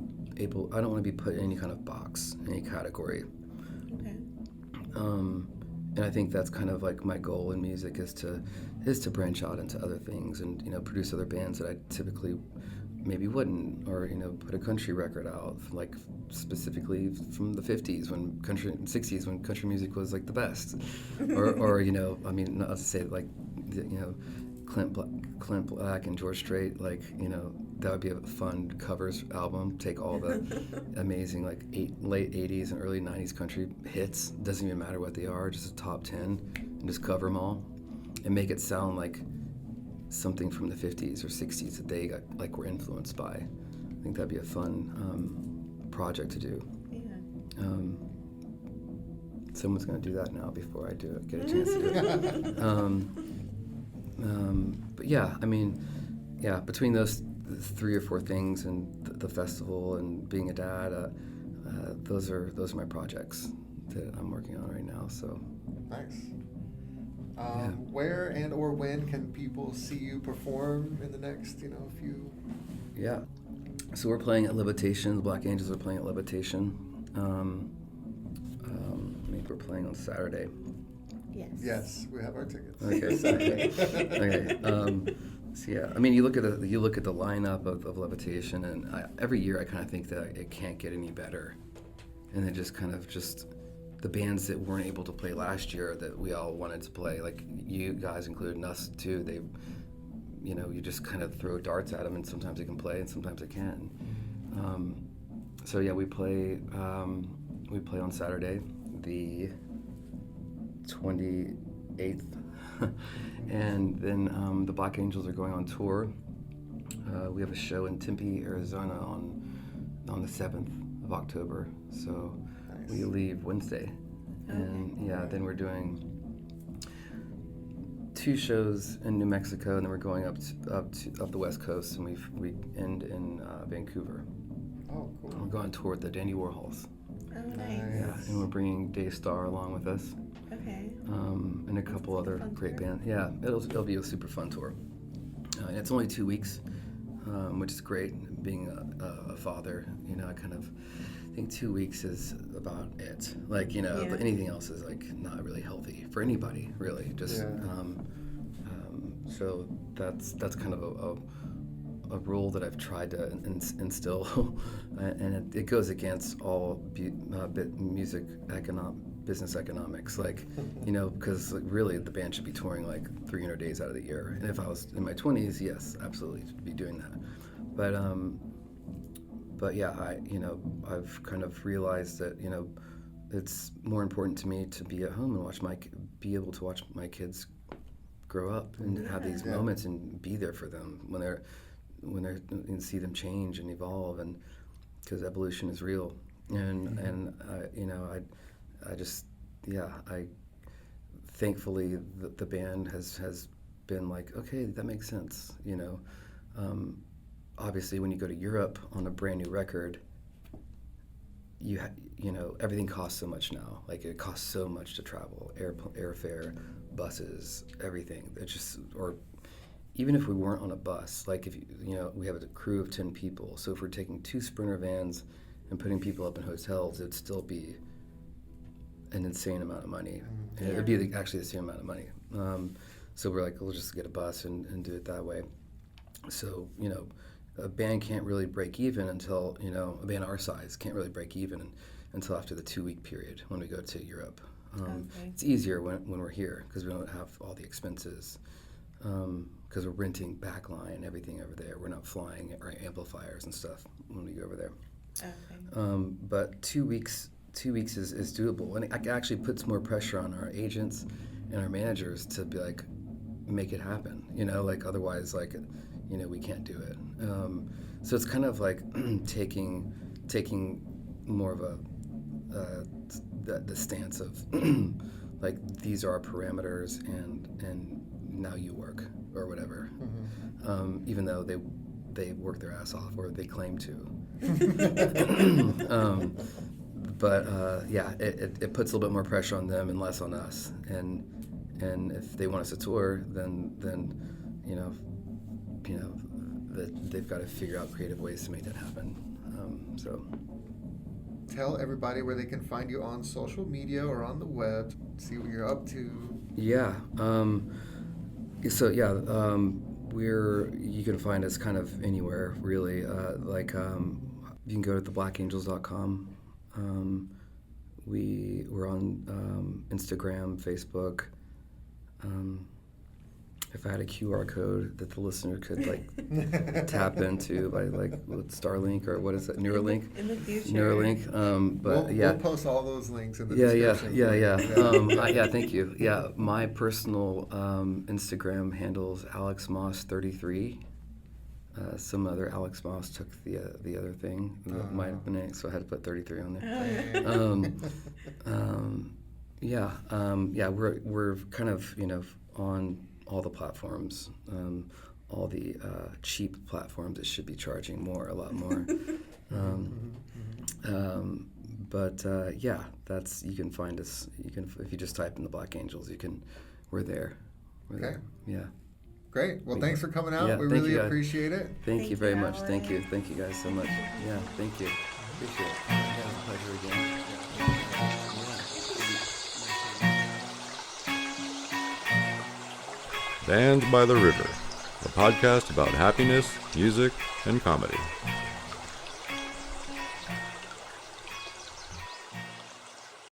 be put in any kind of box, any category. Okay. And I think that's kind of like my goal in music is to branch out into other things and produce other bands that I typically maybe wouldn't, or put a country record out, like specifically from the 50s when 60s when country music was like the best, or not to say like Clint Black and George Strait, like that would be a fun covers album. Take all the amazing like late 80s and early 90s country hits, doesn't even matter what they are, just a top 10, and just cover them all and make it sound like something from the 50s or 60s that they were influenced by. I think that'd be a fun project to do. Yeah. Someone's going to do that now before I do it, get a chance to do it. But yeah, between those 3 or 4 things and the festival and being a dad, those are my projects that I'm working on right now. So nice. Where and or when can people see you perform in the next few? Yeah, so we're playing at Levitation. The Black Angels are playing at Levitation. I think we're playing on Saturday. Yes. Yes, we have our tickets. Okay. Saturday. Okay. So yeah, I mean, you look at the lineup of Levitation, and every year I kind of think that it can't get any better, and then just the bands that weren't able to play last year that we all wanted to play, like you guys including us too. They, you just kind of throw darts at them, and sometimes they can play, and sometimes they can't. So yeah, we play on Saturday, the 28th. And then the Black Angels are going on tour. We have a show in Tempe, Arizona on the 7th of October. So nice. We leave Wednesday. And then we're doing 2 shows in New Mexico, and then we're going up the West Coast, and we end in Vancouver. Oh, cool. We're going on tour with the Dandy Warhols. Oh, nice. Yeah, and we're bringing Dave Starr along with us. Okay. And a couple other great bands. Yeah, it'll be a super fun tour. And it's only 2 weeks, which is great. Being a father, I kind of think 2 weeks is about it. Like, but anything else is like not really healthy for anybody, really. Just so that's kind of a rule that I've tried to instill, and it goes against all business economics, like, because really the band should be touring like 300 days out of the year. And if I was in my 20s, yes, absolutely be doing that. But yeah, I've kind of realized that, it's more important to me to be at home and be able to watch my kids grow up and have these moments and be there for them when they're and see them change and evolve, and because evolution is real. And thankfully the band has been like, okay, that makes sense. Obviously when you go to Europe on a brand new record, everything costs so much now. Like, it costs so much to travel, airfare, buses, everything. It's just, or even if we weren't on a bus, like if we have a crew of 10 people. So if we're taking 2 Sprinter vans and putting people up in hotels, it'd still be an insane amount of money. And it would be actually the same amount of money. So we're like, we'll just get a bus and do it that way. So, a band can't really break even until, a band our size can't really break even until after the 2-week period when we go to Europe. It's easier when we're here because we don't have all the expenses, because we're renting backline and everything over there. We're not flying our amplifiers and stuff when we go over there. Okay. But 2 weeks is doable, and it actually puts more pressure on our agents and our managers to be like, make it happen. Like otherwise, like, we can't do it. So it's kind of like taking more of the stance of like, these are our parameters, and now you work or whatever. Even though they work their ass off, or they claim to. But it puts a little bit more pressure on them and less on us. And if they want us to tour, then that they've got to figure out creative ways to make that happen. So tell everybody where they can find you on social media or on the web, see what you're up to. Yeah. You can find us kind of anywhere, really. You can go to theblackangels.com. We're on Instagram, Facebook. If I had a QR code that the listener could tap into by with Starlink, or what is it, Neuralink? In the future. Neuralink. We'll post all those links in the description. Yeah. Thank you. Yeah, my personal Instagram handle is Alex Maas 33. Some other Alex Maas took the other thing. Might have been it, so I had to put 33 on there. We're kind of on all the platforms, all the cheap platforms that should be charging a lot more. That's, you can find us. If you just type in the Black Angels, we're there. Okay. Yeah. Great. Well, thanks for coming out. Yeah, we really appreciate it. Thank you very much. Thank you. Thank you guys so much. Yeah, thank you. Appreciate it. Yeah, it's a pleasure again. Band by the River, a podcast about happiness, music, and comedy.